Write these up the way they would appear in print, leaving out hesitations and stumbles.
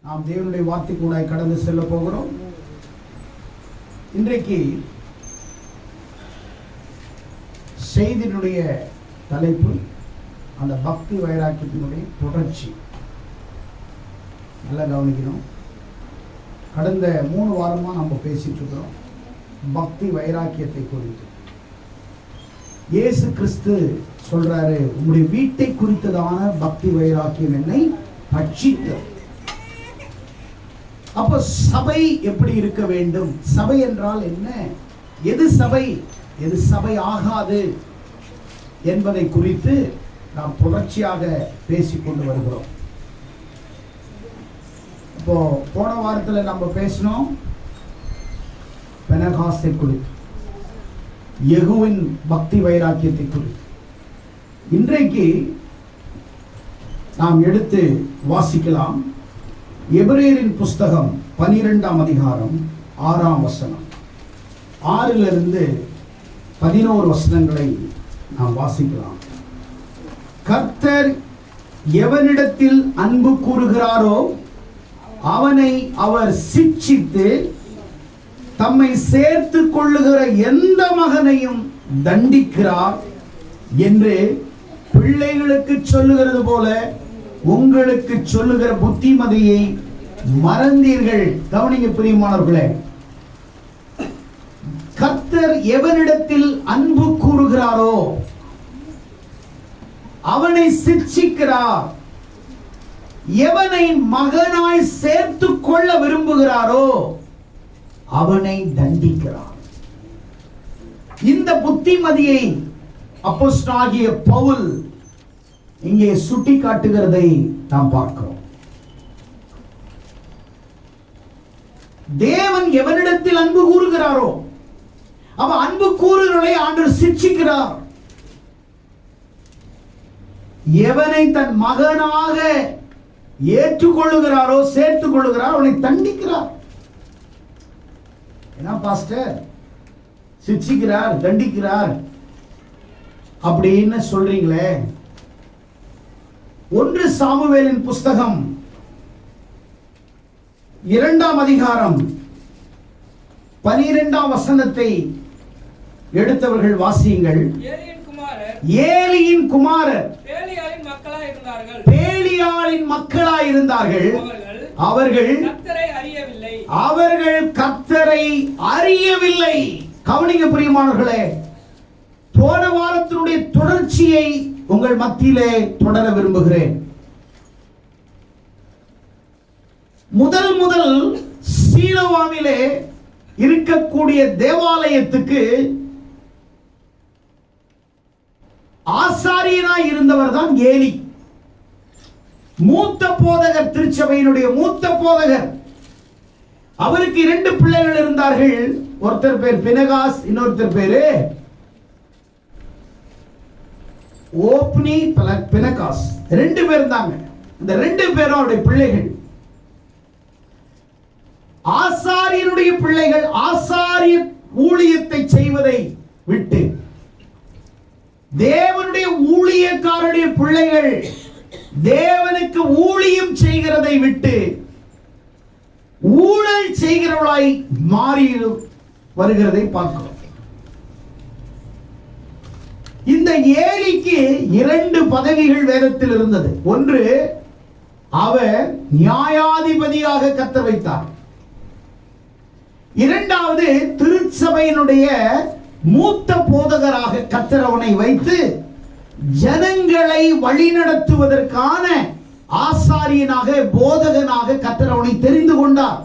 நாம் தேவனுடைய வார்த்தைக்கூட கடந்து செல்ல போகிறோம். இன்றைக்கு செய்தியினுடைய தலைப்பு அந்த பக்தி வைராக்கியத்தினுடைய தொடர்ச்சி. நல்லா கவனிக்கணும். கடந்த 3 வாரமாக நம்ம பேசிட்டு இருக்கிறோம் பக்தி வைராக்கியத்தை குறித்து. இயேசு கிறிஸ்து சொல்றாரு, உங்களுடைய வீட்டை குறித்ததான பக்தி வைராக்கியம் என்னை பட்சித்தது. அப்போ சபை எப்படி இருக்க வேண்டும், சபை என்றால் என்ன, எது சபை எது சபை ஆகாது என்பதை குறித்து நாம் தொடர்ச்சியாக பேசிக்கொண்டு வருகிறோம். இப்போ போன வாரத்தில் நம்ம பேசினோம் பெனகாஸ்தை குறித்து, யெகூவின் பக்தி வைராக்கியத்தை குறித்து. இன்றைக்கு நாம் எடுத்து வாசிக்கலாம் எபிரேயரின் புஸ்தகம் 12ஆம் அதிகாரம் 6ஆம் வசனம். 6லிருந்து 11 வசனங்களை நாம் வாசிக்கலாம். கர்த்தர் எவனிடத்தில் அன்பு கூறுகிறாரோ அவனை அவர் சிட்சித்து தம்மை சேர்த்து கொள்ளுகிற எந்த மகனையும் தண்டிக்கிறார் என்று பிள்ளைகளுக்கு சொல்லுகிறது போல உங்களுக்கு சொல்லுகிற புத்திமதியை மறந்தீர்கள். கவனிங்க பிரியமானவர்களே, கர்த்தர் எவனிடத்தில் அன்பு கூறுகிறாரோ அவனை சிட்சிக்கிறார், எவனை மகனாய் சேர்த்து கொள்ள விரும்புகிறாரோ அவனை தண்டிக்கிறார். இந்த புத்திமதியை அப்போஸ்தலனாகிய பவுல் இங்கே சுட்டி காட்டுகிறதை நாம் பார்க்கிறோம். தேவன் எவனிடத்தில் அன்பு கூறுகிறாரோ அவன் அன்பு கூறுகிறவர்களை ஆண்டவர் சிட்சிக்கிறார். எவனை தன் மகனாக ஏற்றுக்கொள்ளுகிறாரோ சேர்த்துக் கொள்ளுகிறார் அவனை தண்டிக்கிறார். என்ன பாஸ்டர், சிட்சிக்கிறார் தண்டிக்கிறார் அப்படின்னு சொல்றீங்களே? 1 சாமுவேலின் புஸ்தகம் 2ஆம் அதிகாரம் 12ஆம் வசனத்தை எடுத்தவர்கள் வாசியுங்கள். ஏலியின் குமாரர் பேலியாளின் மக்களாய் இருந்தார்கள். அவர்கள் கர்த்தரை அறியவில்லை. கவனிங்க பிரியமானவர்களே, போன வாரத்தினுடைய தொடர்ச்சியை உங்கள் மத்தியிலே தொடர விரும்புகிறேன். முதல் சீலோவாமிலே இருக்கக்கூடிய தேவாலயத்துக்கு ஆசாரியனாய் இருந்தவர் தான் ஏலி. மூத்த போதகர், திருச்சபையினுடைய மூத்த போதகர். அவருக்கு 2 பிள்ளைகள் இருந்தார்கள். ஒருத்தர் பேர் பினகாஸ், இன்னொருத்தர் பேரு ஓப்னி பினகாஸ். 2 பேர் இருந்தாங்க. இந்த 2 பேரும் அவருடைய பிள்ளைகள். ஆசாரியனுடைய பிள்ளைகள் ஆசாரிய ஊழியத்தை செய்வதை விட்டு தேவனுடைய ஊழியக்காரருடைய பிள்ளைகள் தேவனுக்கு ஊழியம் செய்கிறதை விட்டு ஊழல் செய்கிறவர்களாய் மாறி வருகிறதை பார்க்கிறோம். இந்த ஏலிக்கு 2 பதவிகள் வேதத்தில் இருந்தது. ஒன்று, அவர் நியாயாதிபதியாக கர்த்தர் வைத்தார். இரண்டாவது, திருச்சபையினுடைய மூத்த போதகராக கர்த்தர் அவனை வைத்து ஜனங்களை வழிநடத்துவதற்கான ஆசாரியனாக போதகனாக கர்த்தர் அவனை தெரிந்து கொண்டார்.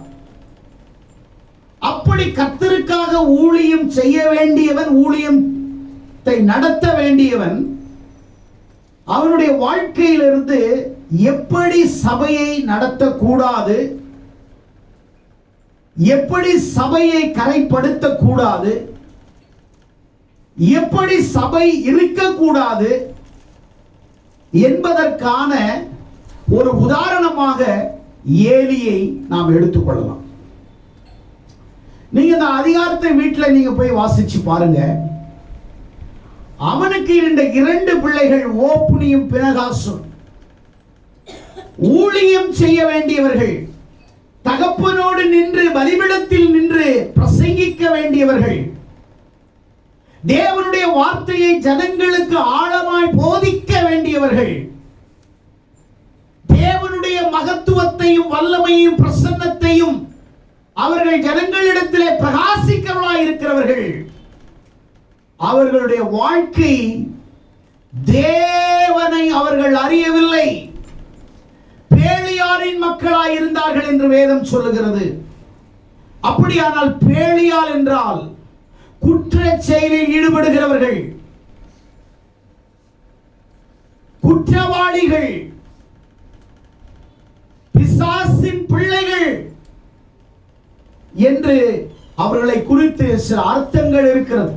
அப்படி கர்த்தருக்காக ஊழியம் செய்ய வேண்டியவன், ஊழியத்தை நடத்த வேண்டியவன், அவனுடைய வாழ்க்கையிலிருந்து எப்படி சபையை நடத்தக்கூடாது, எப்படி சபையை கரைப்படுத்தக்கூடாது, எப்படி சபை இருக்கக்கூடாது என்பதற்கான ஒரு உதாரணமாக ஏலியை நாம் எடுத்துக்கொள்ளலாம். நீங்க இந்த அதிகாரத்தை வீட்டில் நீங்க போய் வாசிச்சு பாருங்க. அவனுக்கு இருந்த 2 பிள்ளைகள் ஓப்னியும் பினகாசும் ஊழியம் செய்ய வேண்டியவர்கள். தகப்பனோடு நின்று பலிபீடத்தில் நின்று பிரசங்கிக்க வேண்டியவர்கள், தேவனுடைய வார்த்தையை ஜனங்களுக்கு ஆழமாய் போதிக்க வேண்டியவர்கள், தேவனுடைய மகத்துவத்தையும் வல்லமையும் பிரசன்னத்தையும் அவர்கள் ஜனங்களிடத்திலே பிரகாசிக்கிறவர்களாய் இருக்கிறவர்கள். அவர்களுடைய வாழ்க்கை தேவனை அவர்கள் அறியவில்லை, பேலியாரின் மக்களாய் இருந்தார்கள் என்று வேதம் சொல்லுகிறது. அப்படியானால் பேலியால் என்றால் குற்ற செயலில் ஈடுபடுகிறவர்கள், குற்றவாளிகள், பிசாசின் பிள்ளைகள் என்று அவர்களை குறித்து சில அர்த்தங்கள் இருக்கிறது.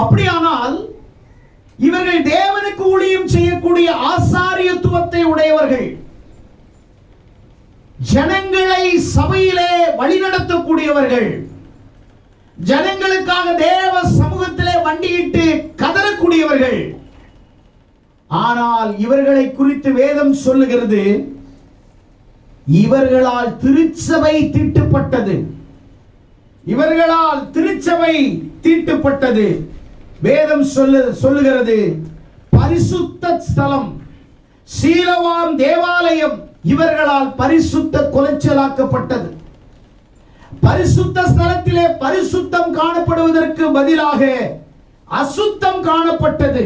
அப்படியானால் இவர்கள் தேவனுக்கு ஊழியம் செய்யக்கூடிய ஆசாரியத்துவத்தை உடையவர்கள், ஜனங்களை சபையிலே வழிநடத்தக்கூடியவர்கள், ஜனங்களுக்காக தேவ சமூகத்திலே வண்டியிட்டு கதறக்கூடியவர்கள். ஆனால் இவர்களை குறித்து வேதம் சொல்லுகிறது, இவர்களால் திருச்சபை தீட்டுப்பட்டது, இவர்களால் திருச்சபை தீட்டுப்பட்டது. வேதம் சொல்லுகிறது, பரிசுத்த ஸ்தலம் சீலோவாம் தேவாலயம் இவர்களால் பரிசுத்த குலைச்சலாக்கப்பட்டது. பரிசுத்த ஸ்தலத்திலே பரிசுத்தம் காணப்படுவதற்கு பதிலாக அசுத்தம் காணப்பட்டது.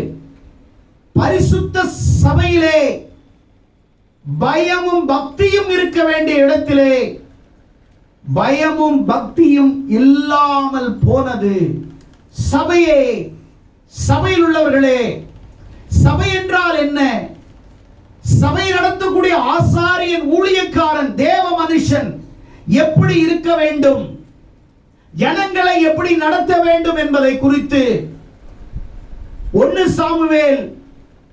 பரிசுத்த சபையிலே பயமும் பக்தியும் இருக்க வேண்டிய இடத்திலே பயமும் பக்தியும் இல்லாமல் போனது. சபையே, சபையில் உள்ளவர்களே, சபை என்றால் என்ன? சபை நடத்தக்கூடிய ஆசாரியன், ஊழியக்காரன், தேவ மனுஷன் எப்படி இருக்க வேண்டும், ஜனங்களை எப்படி நடத்த வேண்டும் என்பதை குறித்து 1 சாமுவேல்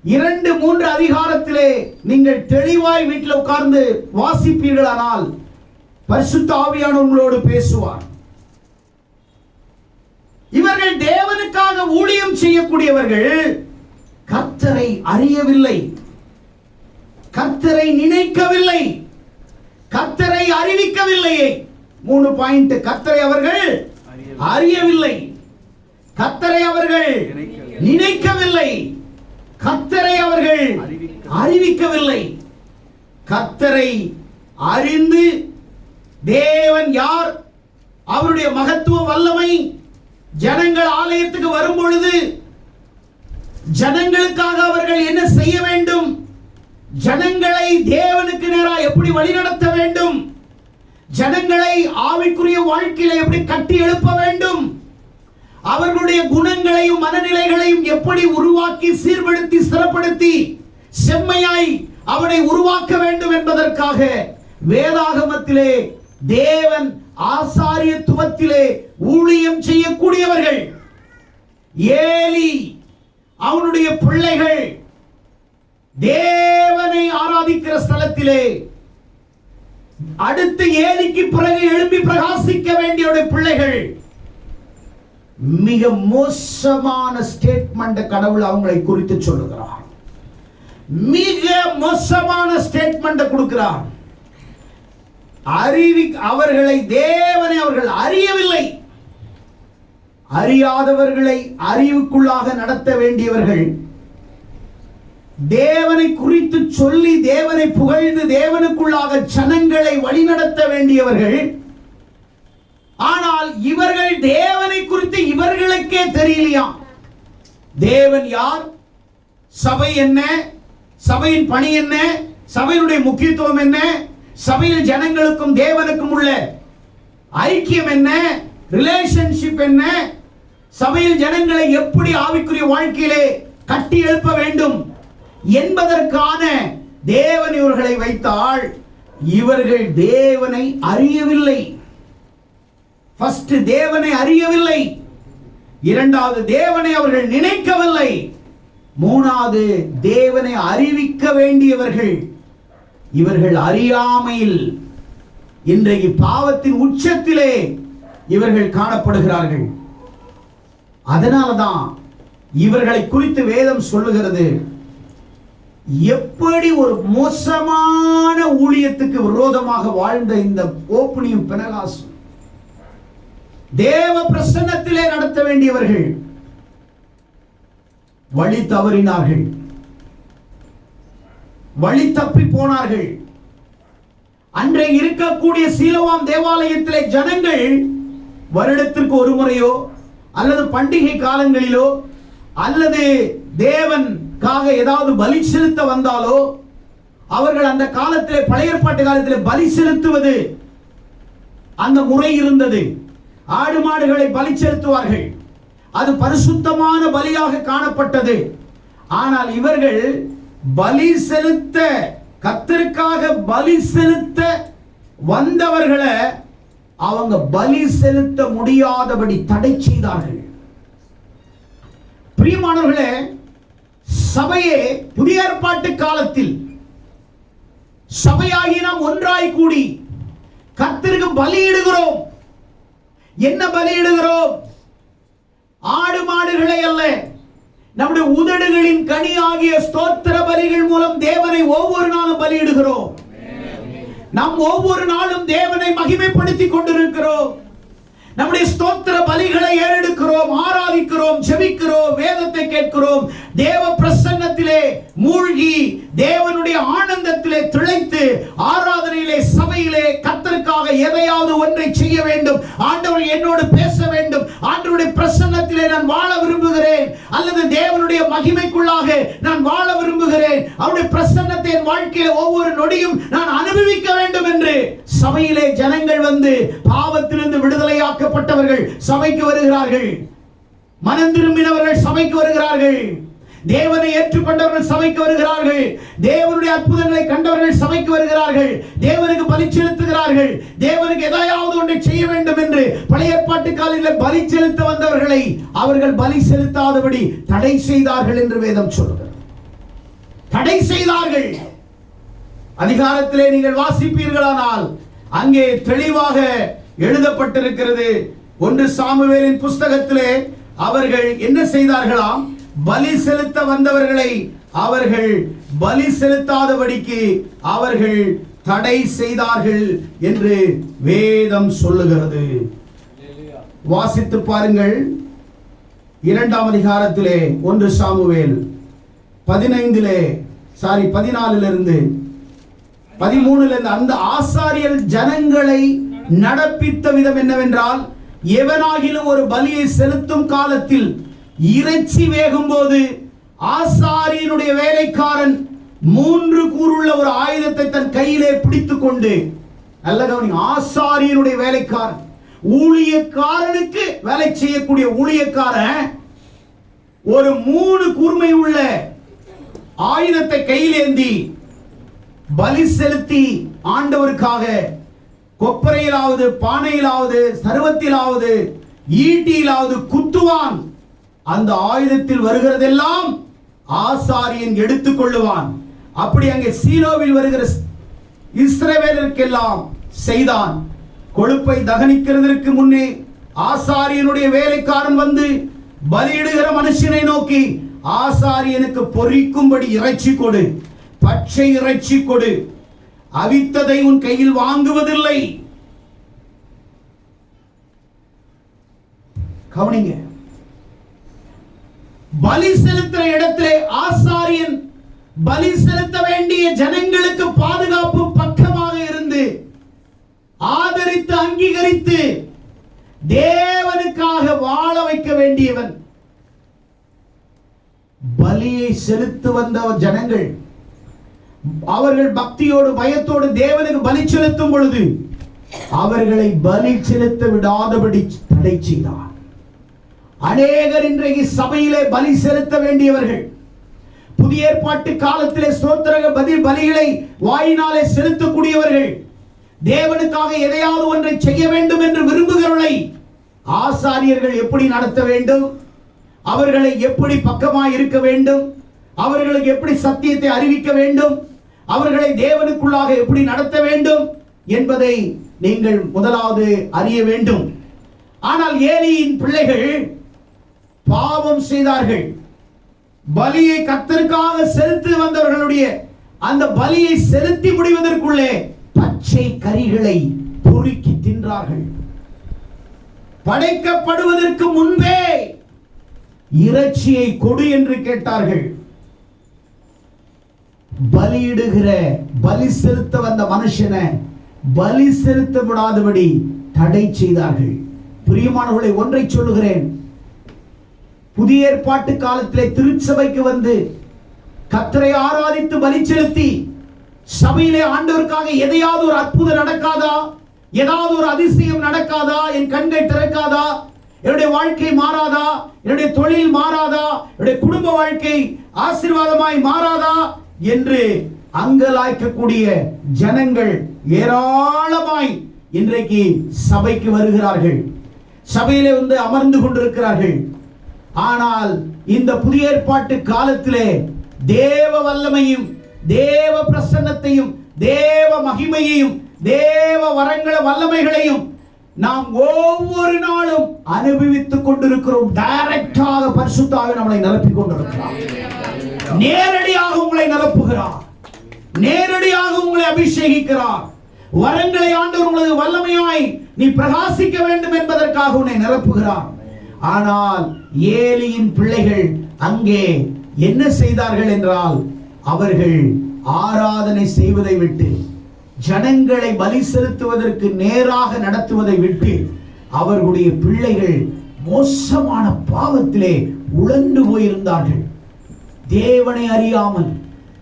2-3 அதிகாரத்திலே நீங்கள் தெளிவாய் வீட்டில் உட்கார்ந்து வாசிப்பீர்களானால் பரிசுத்த ஆவியானவர் உங்களோடு பேசுவார். இவர்கள் தேவனுக்காக ஊழியம் செய்யக்கூடியவர்கள் கர்த்தரை அறியவில்லை, கர்த்தரை நினைக்கவில்லை, கர்த்தரை அறிவிக்கவில்லையே. 3 பாயிண்ட். கர்த்தரை அவர்கள் அறியவில்லை, கர்த்தரை அவர்கள் நினைக்கவில்லை, கர்த்தரை அவர்கள் அறிவிக்கவில்லை. கர்த்தரை அறிந்து தேவன் யார், அவருடைய மகத்துவ வல்லமை, ஜனங்கள் ஆலயத்துக்கு வரும் பொழுது ஜனங்களுக்காக அவர்கள் என்ன செய்ய வேண்டும், ஜனங்களை தேவனுக்கு நேராக எப்படி வழிநடத்த வேண்டும், ஜனங்களை ஆவிக்குரிய வாழ்க்கையில எப்படி கட்டி எழுப்ப வேண்டும், அவர்களுடைய குணங்களையும் மனநிலைகளையும் எப்படி உருவாக்கி சீர்படுத்தி ஸ்திரப்படுத்தி செம்மையாய் அவனை உருவாக்க வேண்டும் என்பதற்காக வேதாகமத்திலே தேவன் ஆசாரியத்துவத்திலே ஊழியம் செய்யக்கூடியவர்கள். ஏலி அவனுடைய பிள்ளைகள் தேவனை ஆராதிக்கிற ஸ்தலத்திலே, அடுத்து ஏலிக்கு பிறகு எழுப்பி பிரகாசிக்க வேண்டிய பிள்ளைகள் மிக மோசமான ஸ்டேட்மெண்ட் கடவுள் அவங்களை குறித்து சொல்லுகிறார். மிக மோசமான ஸ்டேட்மெண்ட் கொடுக்கிறார். அவர்களை தேவனை அவர்கள் அறியவில்லை. அறியாதவர்களை அறிவுக்குள்ளாக நடத்த வேண்டியவர்கள், தேவனை குறித்து சொல்லி தேவனை புகழ்ந்து தேவனுக்குள்ளாக ஜனங்களை வழிநடத்த வேண்டியவர்கள். ஆனால் இவர்கள் தேவனை குறித்து இவர்களுக்கே தெரியலையா. தேவன் யார், சபை என்ன, சபையின் பணி என்ன, சபையினுடைய முக்கியத்துவம் என்ன, சபையில் ஜனங்களுக்கும் தேவனுக்கும் உள்ள ஐக்கியம் என்ன, ரிலேஷன்ஷிப் என்ன, சபையில் ஜனங்களை எப்படி ஆவிக்குரிய வாழ்க்கையிலே கட்டி எழுப்ப வேண்டும் என்பதற்கான தேவன் இவர்களை வைத்தால் இவர்கள் தேவனை அறியவில்லை. ஃபர்ஸ்ட் தேவனை அறியவில்லை, இரண்டாவது தேவனை அவர்கள் நினைக்கவில்லை, மூணாவது தேவனை அறிவிக்க வேண்டியவர்கள் இவர்கள் அறியாமையில் இன்றைக்கு பாவத்தின் உச்சத்திலே இவர்கள் காணப்படுகிறார்கள். அதனால்தான் இவர்களை குறித்து வேதம் சொல்லுகிறது, எப்படி ஒரு மோசமான ஊழியத்துக்கு விரோதமாக வாழ்ந்த இந்த ஓப்னியும் பினகாசும் தேவ பிரசன்னத்திலே நடத்த வேண்டியவர்கள் வழி தவறினார்கள், வழி தப்பி போனார்கள். அன்றைய இருக்கக்கூடிய சீலோவாம் தேவாலயத்திலே ஜனங்கள் வருடத்திற்கு ஒரு முறையோ அல்லது பண்டிகை காலங்களிலோ அல்லது தேவனுக்காக ஏதாவது பலி செலுத்த வந்தாலோ அவர்கள் அந்த காலத்திலே பழைய ஏற்பாட்டு காலத்திலே பலி செலுத்துவது அந்த முறை இருந்தது. ஆடு மாடுகளை பலி செலுத்துவார்கள். அது பரிசுத்தமான பலியாக காணப்பட்டது. ஆனால் இவர்கள் பலி செலுத்த, கர்த்தருக்காக பலி செலுத்த வந்தவர்களை அவங்க பலி செலுத்த முடியாதபடி தடை செய்தார்கள். பிரியமானவர்களே, சபையே புதிய ஏற்பாட்டு காலத்தில் சபையாகி நாம் ஒன்றாய் கூடி கர்த்தருக்கு பலியிடுகிறோம். என்ன பலியிடுகிறோம்? ஆடு மாடுகளை அல்ல, நம்முடைய உதடுகளின் கனி ஆகிய ஸ்தோத்திர பலிகள் மூலம் தேவனை ஒவ்வொரு நாளும் பலியிடுகிறோம். நாம் ஒவ்வொரு நாளும் தேவனை மகிமைப்படுத்திக் கொண்டிருக்கிறோம். நம்முடைய ஸ்தோத்திர பலிகளை ஏறெடுக்கிறோம், ஆராதிக்கிறோம், ஜெபிக்கிறோம், வேதத்தை கேட்கிறோம். தேவ பிரசன்னத்திலே மூழ்கி தேவனுடைய ஆனந்தத்திலே திளைத்து ஆராதனையிலே சபையிலே கர்த்தருக்காக எதையாவது ஒன்றை செய்ய வேண்டும். ஆண்டவர் என்னோடு பேச வேண்டும், ஆண்டவருடைய பிரசன்னத்திலே நான் வாழ விரும்புகிறேன், அல்லது தேவனுடைய மகிமைக்குள்ளாக நான் வாழ விரும்புகிறேன், அவருடைய பிரசன்னத்தை என் வாழ்க்கையில ஒவ்வொரு நொடியும் நான் அனுபவிக்க வேண்டும் என்று சபையிலே ஜனங்கள் வந்து பாவத்திலிருந்து விடுதலையாக்கப்பட்டவர்கள் சபைக்கு வருகிறார்கள். மனம் திரும்பினவர்கள் சபைக்கு வருகிறார்கள். தேவனை ஏற்றுக்கொண்டவர்கள் சபைக்கு வருகிறார்கள். தேவனுடைய அற்புதங்களை கண்டவர்கள் சபைக்கு வருகிறார்கள். தேவனுக்கு பலி செலுத்துகிறார்கள். தேவனுக்கு எதையாவது ஒன்றை செய்ய வேண்டும் என்று பழைய ஏற்பாட்டு காலத்தில் பலி செலுத்த வந்தவர்களை அவர்கள் பலி செலுத்தாதபடி தடை செய்தார்கள் என்று வேதம் சொல்கிறது. தடை செய்தார்கள். அதிகாரத்திலே நீங்கள் வாசிப்பீர்களானால் அங்கே தெளிவாக எழுதப்பட்டிருக்கிறது. 1 சாமுவேலின் புஸ்தகத்திலே அவர்கள் என்ன செய்தார்களாம்? பலி செலுத்த வந்தவர்களை அவர்கள் பலி செலுத்தாதபடிக்கு அவர்கள் தடை செய்தார்கள் என்று வேதம் சொல்லுகிறது. வாசித்து பாருங்கள். 2ஆம் அதிகாரத்திலே 1 சாமுவேல் 14 13 அந்த ஆசாரியர் ஜனங்களை நடப்பித்த விதம் என்னவென்றால், எவனாகிலும் ஒரு பலியை செலுத்தும் காலத்தில் இறைச்சி வேகும் போது ஆசாரியனுடைய வேலைக்காரன் 3 கூறுள்ள ஒரு ஆயுதத்தை தன் கையிலே பிடித்துக் கொண்டு, நல்ல கவனி, ஆசாரியனுடைய வேலைக்காரன், ஊழியக்காரனுக்கு வேலை செய்யக்கூடிய ஊழியக்காரன் ஒரு 3 கூர்மை உள்ள ஆயுதத்தை கையிலேந்தி பலி செலுத்தி ஆண்டவருக்காக கொப்பரையிலாவது பானையிலாவது சர்வத்திலாவது ஈட்டியிலாவது குத்துவான். அந்த ஆயுதத்தில் வருகிறதெல்லாம் ஆசாரியன் எடுத்துக் கொள்ளுவான். அப்படி அங்கே சீலோவில் வருகிற இஸ்ரவேலருக்கெல்லாம் செய்தான். கொழுப்பை தகனிக்கிறதற்கு முன்னே ஆசாரியனுடைய வேலைக்காரன் வந்து பலியிடுகிற மனுஷனை நோக்கி, ஆசாரியனுக்கு பொரிக்கும்படி இறைச்சி கொடு, பச்சை இறைச்சி கொடு, அவித்ததை உன் கையில் வாங்குவதில்லை. கவனிங்க, பலி செலுத்துற இடத்திலே ஆசாரியன் பலி செலுத்த வேண்டிய ஜனங்களுக்கு பாதுகாப்பு பக்கமாக இருந்து ஆதரித்து அங்கீகரித்து தேவனுக்காக வாழ வைக்க வேண்டியவன். பலியை செலுத்த வந்த ஜனங்கள் அவர்கள் பக்தியோடு பயத்தோடு தேவனுக்கு பலி செலுத்தும் பொழுது அவர்களை பலி செலுத்த விடாதபடி தடை செய்தார். அநேகர் இன்றைக்கு சபையிலே பலி செலுத்த வேண்டியவர்கள், புதிய ஏற்பாட்டு காலத்திலே ஸ்தோத்திர பலிகளை வாயினாலே செலுத்தக்கூடியவர்கள், தேவனுக்காக எதையாவது ஒன்றை செய்ய வேண்டும் என்று விரும்புகிறவர்களை ஆசாரியர்கள் எப்படி நடத்த வேண்டும், அவர்களை எப்படி பக்கமாய் இருக்க வேண்டும், அவர்களுக்கு எப்படி சத்தியத்தை அறிவிக்க வேண்டும், அவர்களை தேவனுக்குள்ளாக எப்படி நடத்த வேண்டும் என்பதை நீங்கள் முதலாவது அறிய வேண்டும். ஆனால் ஏலியின் பிள்ளைகள் பாவம் செய்தார்கள். பலியை கர்த்தருக்காக செலுத்தி வந்தவர்களுடைய அந்த பலியை செலுத்தி முடிவதற்குள்ளே பச்சை கறிகளை பொறுக்கி தின்றார்கள். படைக்கப்படுவதற்கு முன்பே இறைச்சியை கொடு என்று கேட்டார்கள். பலியிடுகிற பலி செலுத்த வந்த மனுஷனை பலி செலுத்த விடாதபடி தடை செய்தார்கள். பிரியமானவர்களை, ஒன்றை சொல்லுகிறேன். புதிய ஏற்பாட்டு காலத்திலே திருச்சபைக்கு வந்து கர்த்தரை ஆராதித்து பலி செலுத்தி சபையிலே ஆண்டவருக்காக எதையாவது ஒரு அற்புதம் நடக்காதா? ஏதாவது ஒரு அதிசயம் நடக்காதா? என் கண்கள் திறக்காதா? என்னுடைய வாழ்க்கை மாறாதா? என்னுடைய தொழில் மாறாதா? என்னுடைய குடும்ப வாழ்க்கை ஆசீர்வாதமாய் மாறாதா என்று அங்கலாய்க்கக்கூடிய ஜனங்கள் ஏராளமாய் இன்றைக்கு சபைக்கு வருகிறார்கள். சபையிலே வந்து அமர்ந்து கொண்டிருக்கிறார்கள். ஆனால் இந்த புதிய ஏற்பாட்டு காலத்திலே தேவ வல்லமையும் தேவ பிரசன்னத்தையும் தேவ மகிமையையும் தேவ வரங்கள வல்லமைகளையும் நாம் ஒவ்வொரு நாளும் அனுபவித்துக் கொண்டிருக்கிறோம். டைரக்டாக பரிசுத்த ஆவி நம்மளை நிரப்பிக் கொண்டிருக்கிறார். நேரடியாக உங்களை நிரப்புகிறார். நேரடியாக உங்களை அபிஷேகிக்கிறார். வரங்களை ஆண்டவர் உங்களுக்கு வல்லமையாய் நீ பிரகாசிக்க வேண்டும் என்பதற்காக உன்னை நிரப்புகிறார். ஆனால் ஏலியின் பிள்ளைகள் அங்கே என்ன செய்தார்கள் என்றால், அவர்கள் ஆராதனை செய்வதை விட்டு ஜனங்களை பலி செலுத்துவதற்கு நேராக நடத்துவதை விட்டு அவர்களுடைய பிள்ளைகள் மோசமான பாவத்திலே உழந்து போயிருந்தார்கள். தேவனை அறியாமல்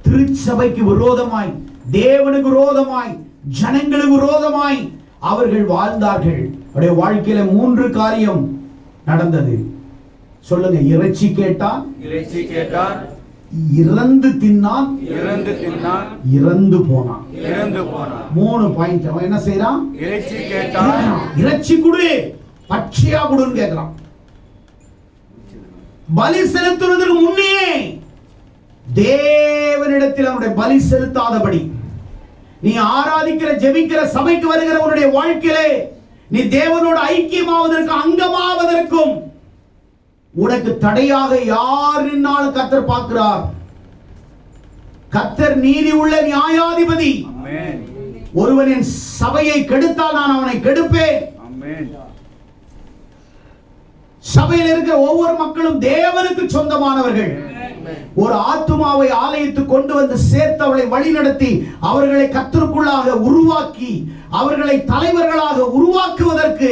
திருச்சபைக்கு விரோதமாய், தேவனுக்கு விரோதமாய், ஜனங்களுக்கு விரோதமாய் அவர்கள் வாழ்ந்தார்கள். அவருடைய வாழ்க்கையில 3 காரியம் நடந்தது. சொல்லுங்க. இறைச்சி கேட்டான், இறந்து தின்னான், இறந்து போனான். 3 பாயிண்ட். அவன் என்ன செய்யறான்? இறைச்சி கேட்டான், இறைச்சி குடு, பச்சையா குடுன்னு கேட்கிறான். பலி செலுத்துவதற்கு முன்னே தேவனிடத்தில் அவனுடைய பலி செலுத்தாதபடி, நீ ஆராதிக்கிற ஜெபிக்கிற சபைக்கு வருகிற உன்னுடைய வாழ்க்கையிலே நீ தேவனோடு ஐக்கியமாவதற்கு அங்கமாவதற்கும் உனக்கு தடையாக யார் நின்னாலும் கர்த்தர் பார்க்கிறார். கர்த்தர் நீதி உள்ள நியாயாதிபதி. ஒருவன் என் சபையை கெடுத்தால் நான் அவனை கெடுப்பேன். சபையில் இருக்கிற ஒவ்வொரு மக்களும் தேவனுக்கு சொந்தமானவர்கள். ஒரு ஆத்துமாவை ஆலயத்துக்கு கொண்டு வந்து சேர்த்து அவளை வழி நடத்தி அவர்களை கர்த்தருக்குள்ளாக உருவாக்கி அவர்களை தலைவர்களாக உருவாக்குவதற்கு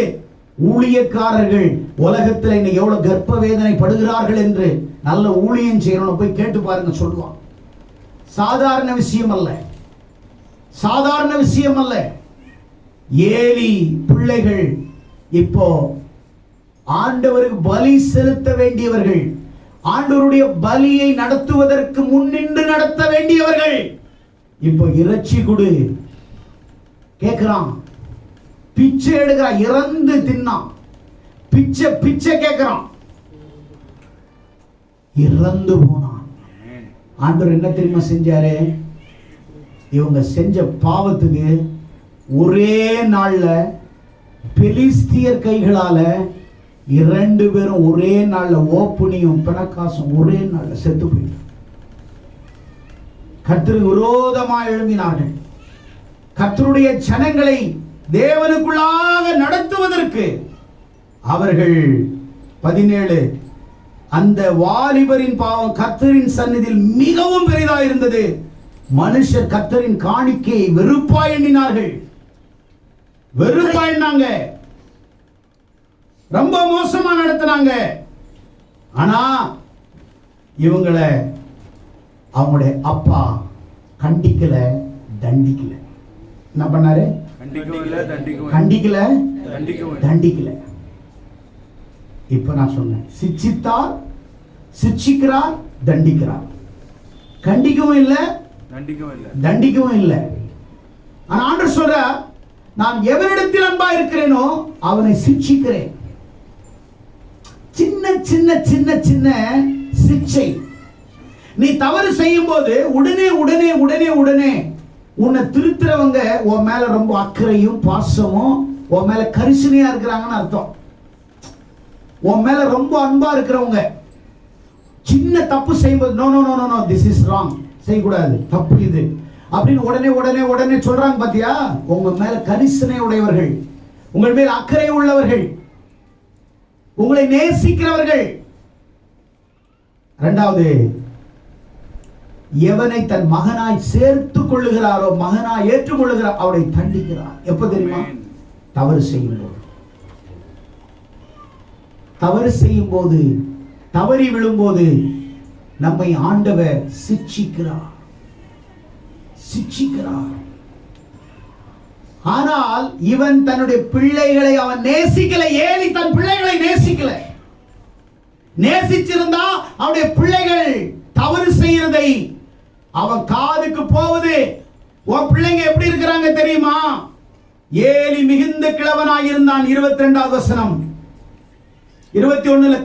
ஊழியக்காரர்கள் உலகத்தில் இன்னைக்கு எவ்வளவு கர்ப்ப வேதனை படுகிறார்கள் என்று நல்ல ஊழியம் செய்யணும் போய் கேட்டு பாருங்க, சொல்லுவான். சாதாரண விஷயம் அல்ல, சாதாரண விஷயம் அல்ல. ஏலி பிள்ளைகள் இப்போ ஆண்டவருக்கு பலி செலுத்த வேண்டியவர்கள், ஆண்டவருடைய பலியை நடத்துவதற்கு முன்னின்று நடத்த வேண்டியவர்கள். இப்போ இறைச்சி கொடு கேட்கிறான், பிச்சை எடுக்கிறான், இறந்து தின்னான், பிச்சை பிச்சை கேட்கிறான், இறந்து போனான். ஆண்டவர் என்ன தெரியுமா செஞ்சாரு? இவங்க செஞ்ச பாவத்துக்கு ஒரே நாள்ல பெலிஸ்தியர் கைகளால 2 பேரும் ஒரே நாள்ல ஓப்புனியும் பிணக்காசும் ஒரே நாள்ல செத்து போயிட்டார். கர்த்தருக்கு விரோதமாக எழும்பினார்கள். கர்த்தருடைய ஜனங்களை தேவனுக்குள்ளாக நடத்துவதற்கு அவர்கள் 17 அந்த வாலிபரின் பாவம் கர்த்தரின் சந்நிதியில் மிகவும் பெரிதா இருந்தது. மனுஷர் கர்த்தரின் காணிக்கையை வெறுப்பாய் எண்ணினார்கள். வெறுப்பாய் எண்ணாங்க, ரொம்ப மோசமா நடத்தினாங்க. ஆனா இவங்களை அவங்களுடைய அப்பா கண்டிக்கல, தண்டிக்கல. என்ன பண்ணாரு? கண்டிக்கல, தண்டிக்கல. இப்ப நான் சொன்னேன், சிச்சித்தார், சிச்சிக்கிறார், தண்டிக்கிறார். கண்டிக்கவும் இல்லை, தண்டிக்கவும் இல்லை. ஆனா ஆண்டவர் சொல்ற, நான் எவரிடத்தில் அன்பா இருக்கிறேனோ அவனை சிச்சிக்கிறேன். சின்ன சின்ன சின்ன சின்ன சிச்சை. நீ தவறு செய்யும் போது உடனே உடனே உடனே உடனே உன்னை திருத்துறவங்க உன் மேல ரொம்ப அக்கறையும் பாசமும் உன் மேல கரிசனையா இருக்கிறாங்கன்னு அர்த்தம். உன் மேல ரொம்ப அன்பா இருக்கிறவங்க, சின்ன தப்பு செய்யும்போது no no no no no this is wrong, செய்யக்கூடாது, தப்பு இது அப்படின்னு உடனே உடனே உடனே சொல்றாங்க. பாத்தியா, உங்க மேல கரிசனை உடையவர்கள், உங்கள் மேல் அக்கறை உள்ளவர்கள், உங்களை நேசிக்கிறவர்கள். இரண்டாவது, எவனை தன் மகனாய் சேர்த்துக் கொள்ளுகிறாரோ, மகனாய் ஏற்றுக்கொள்ளுகிறார், அவரை தண்டிக்கிறார். எப்ப தெரியுமா? தவறு செய்யும் போது. தவறு செய்யும் போது, தவறி விழும்போது நம்மை ஆண்டவர் சிட்சிக்கிறார். ஆனால் இவன் தன்னுடைய பிள்ளைகளை அவன் நேசிக்கல. ஏலி தன் பிள்ளைகளை நேசிக்கல. நேசிச்சிருந்தா அவனுடைய பிள்ளைகள் தவறு செய்யறதை அவன் காதுக்கு போகுது. உன் பிள்ளைங்க எப்படி இருக்கிறாங்க தெரியுமா? ஏலி மிகுந்த கிழவனாய் இருந்தான். 22வது வசனம். 21ல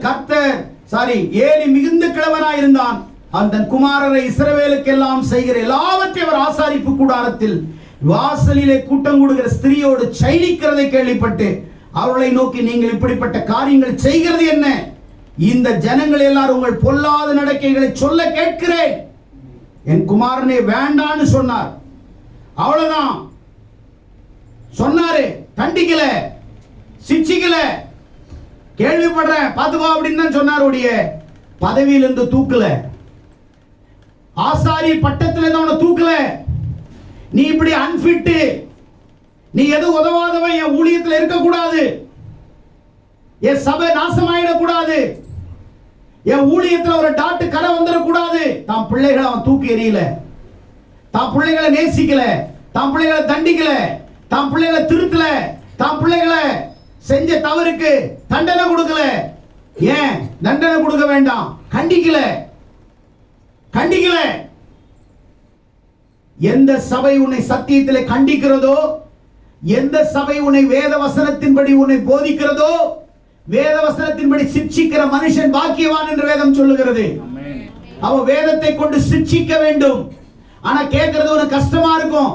ஏலி மிகுந்த கிழவனாய் இருந்தான். அந்த குமாரரை இஸ்ரவேலுக்கெல்லாம் செய்கிற எல்லாவற்றையும் அவர் ஆசாரிப்பு கூடாரத்தில் வாசலிலே கூட்டம் கூடுகிற ஸ்திரியோடு சைனிக்கிறதை கேள்விப்பட்டு அவர்களை நோக்கி, நீங்கள் இப்படிப்பட்ட காரியங்கள் செய்கிறது என்ன? இந்த ஜனங்கள் எல்லாரும் உங்கள் பொல்லாத நடக்கைகளை சொல்ல கேட்கிறேன். என் குமாரனை வேண்டான்னு சொன்னார். அவ்வளவுதான் சொன்னாரு. தண்டிக்கல, சிட்சிக்கல. கேள்விப்படுறேன் பாத்துக்கோ அப்படின்னு தான் சொன்னார். பதவியிலிருந்து தூக்கல, ஆசாரி பட்டத்துல இருந்து அவனை தூக்கல. நீ இப்படி அன்பிட்டு, நீ எது உதவாதவன் என் ஊழியத்தில் இருக்கக்கூடாது, என் சபை நாசமாயிடக்கூடாது, என் ஊழியத்தில் ஒரு டாட்டு கரை வந்துடக்கூடாது. தாம் பிள்ளைகளை அவன் தூக்கி எறியல, தாம் பிள்ளைகளை நேசிக்கல, தாம் பிள்ளைகளை தண்டிக்கல, தாம் பிள்ளைகளை திருத்தல, தாம் பிள்ளைகளை செஞ்ச தவறுக்கு தண்டனை கொடுக்கல. ஏன் தண்டனை கொடுக்க வேண்டாம்? கண்டிக்கல. எந்த சபை உன்னை சத்தியத்திலே கண்டிக்கிறதோ, எந்த சபை உன்னை வேத வசனத்தின்படி உன்னை போதிக்கிறதோ, வேத வசனத்தின்படி சிட்சிக்கிற மனுஷன் பாக்கியவான் என்று வேதம் சொல்லுகிறது. அவன் வேதத்தை கொண்டு சிட்சிக்க வேண்டும். ஆனா கேட்கிறது ஒரு கஷ்டமா இருக்கும்.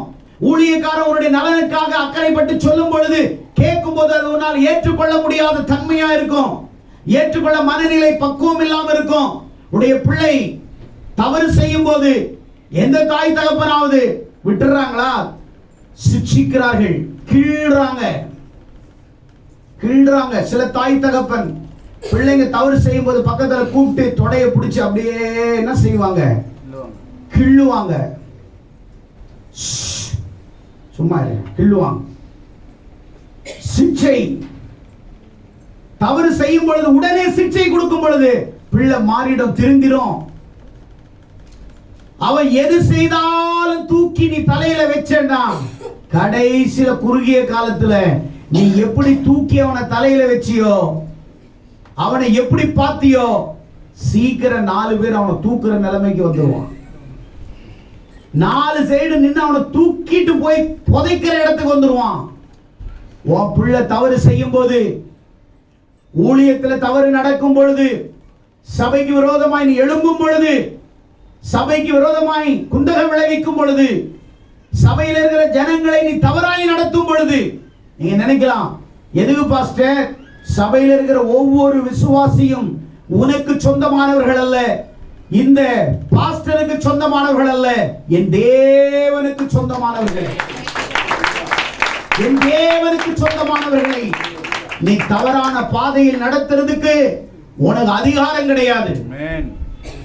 ஊழியக்காரன் உன்னுடைய நலனுக்காக அக்கறைப்பட்டு சொல்லும் பொழுது கேட்கும் போது அது உன்னால் ஏற்றுக்கொள்ள முடியாத தன்மையா இருக்கும். ஏற்றுக்கொள்ள மனநிலை பக்குவம் இல்லாம இருக்கும். உடைய பிள்ளை தவறு செய்யும் போது எந்த தாய் தகப்பனாவது விட்டுறாங்களா? சிட்சிக்கிறார்கள், கீழ்றாங்க. சில தாய் தகப்பன் பிள்ளைங்க தவறு செய்யும் போது பக்கத்துல கூப்பிட்டு தொடையை பிடிச்சு அப்படியே என்ன செய்வாங்க? கிள்ளுவாங்க. சும்மா கிள்ளுவாங்க. சிட்சை தவறு செய்யும் பொழுது உடனே சிட்சை கொடுக்கும் பொழுது பிள்ளை மாறிடும், திருந்திரும். அவன் எது செய்தாலும் தூக்கி நீ தலையில வச்சேன்னா கடைசியில குறுகிய காலத்துல நீ எப்படி தூக்கி அவனை தலையில வச்சியோ, அவனை எப்படி பார்த்தியோ, சீக்கிரம் 4 பேர் அவனை தூக்குற நிலைமைக்கு வந்துருவான். 4 சைடு நின்று அவனை தூக்கிட்டு போய் புதைக்கிற இடத்துக்கு வந்துருவான். உன் பிள்ளை தவறு செய்யும் போது, ஊழியத்தில் தவறு நடக்கும் பொழுது, சபைக்கு விரோதமாய் நீ எழும்பும் பொழுது, சபைக்கு விரோதமாய் குந்தகம் விளைவிக்கும் பொழுது, சபையில் இருக்கிற ஜனங்களை நீ தவறாய் நடத்தும் பொழுது, நீங்க நினைக்கலாம் எதுக்கு பாஸ்டர், சபையில் இருக்கிற ஒவ்வொரு விசுவாசியும் உனக்கு சொந்தமானவர்கள் அல்ல, இந்த பாஸ்டருக்கு சொந்தமானவர்கள் அல்ல, என் தேவனுக்கு சொந்தமானவர்கள். என் தேவனுக்கு சொந்தமானவர்களை நீ தவறான பாதையில் நடத்துறதுக்கு உனக்கு அதிகாரம் கிடையாது.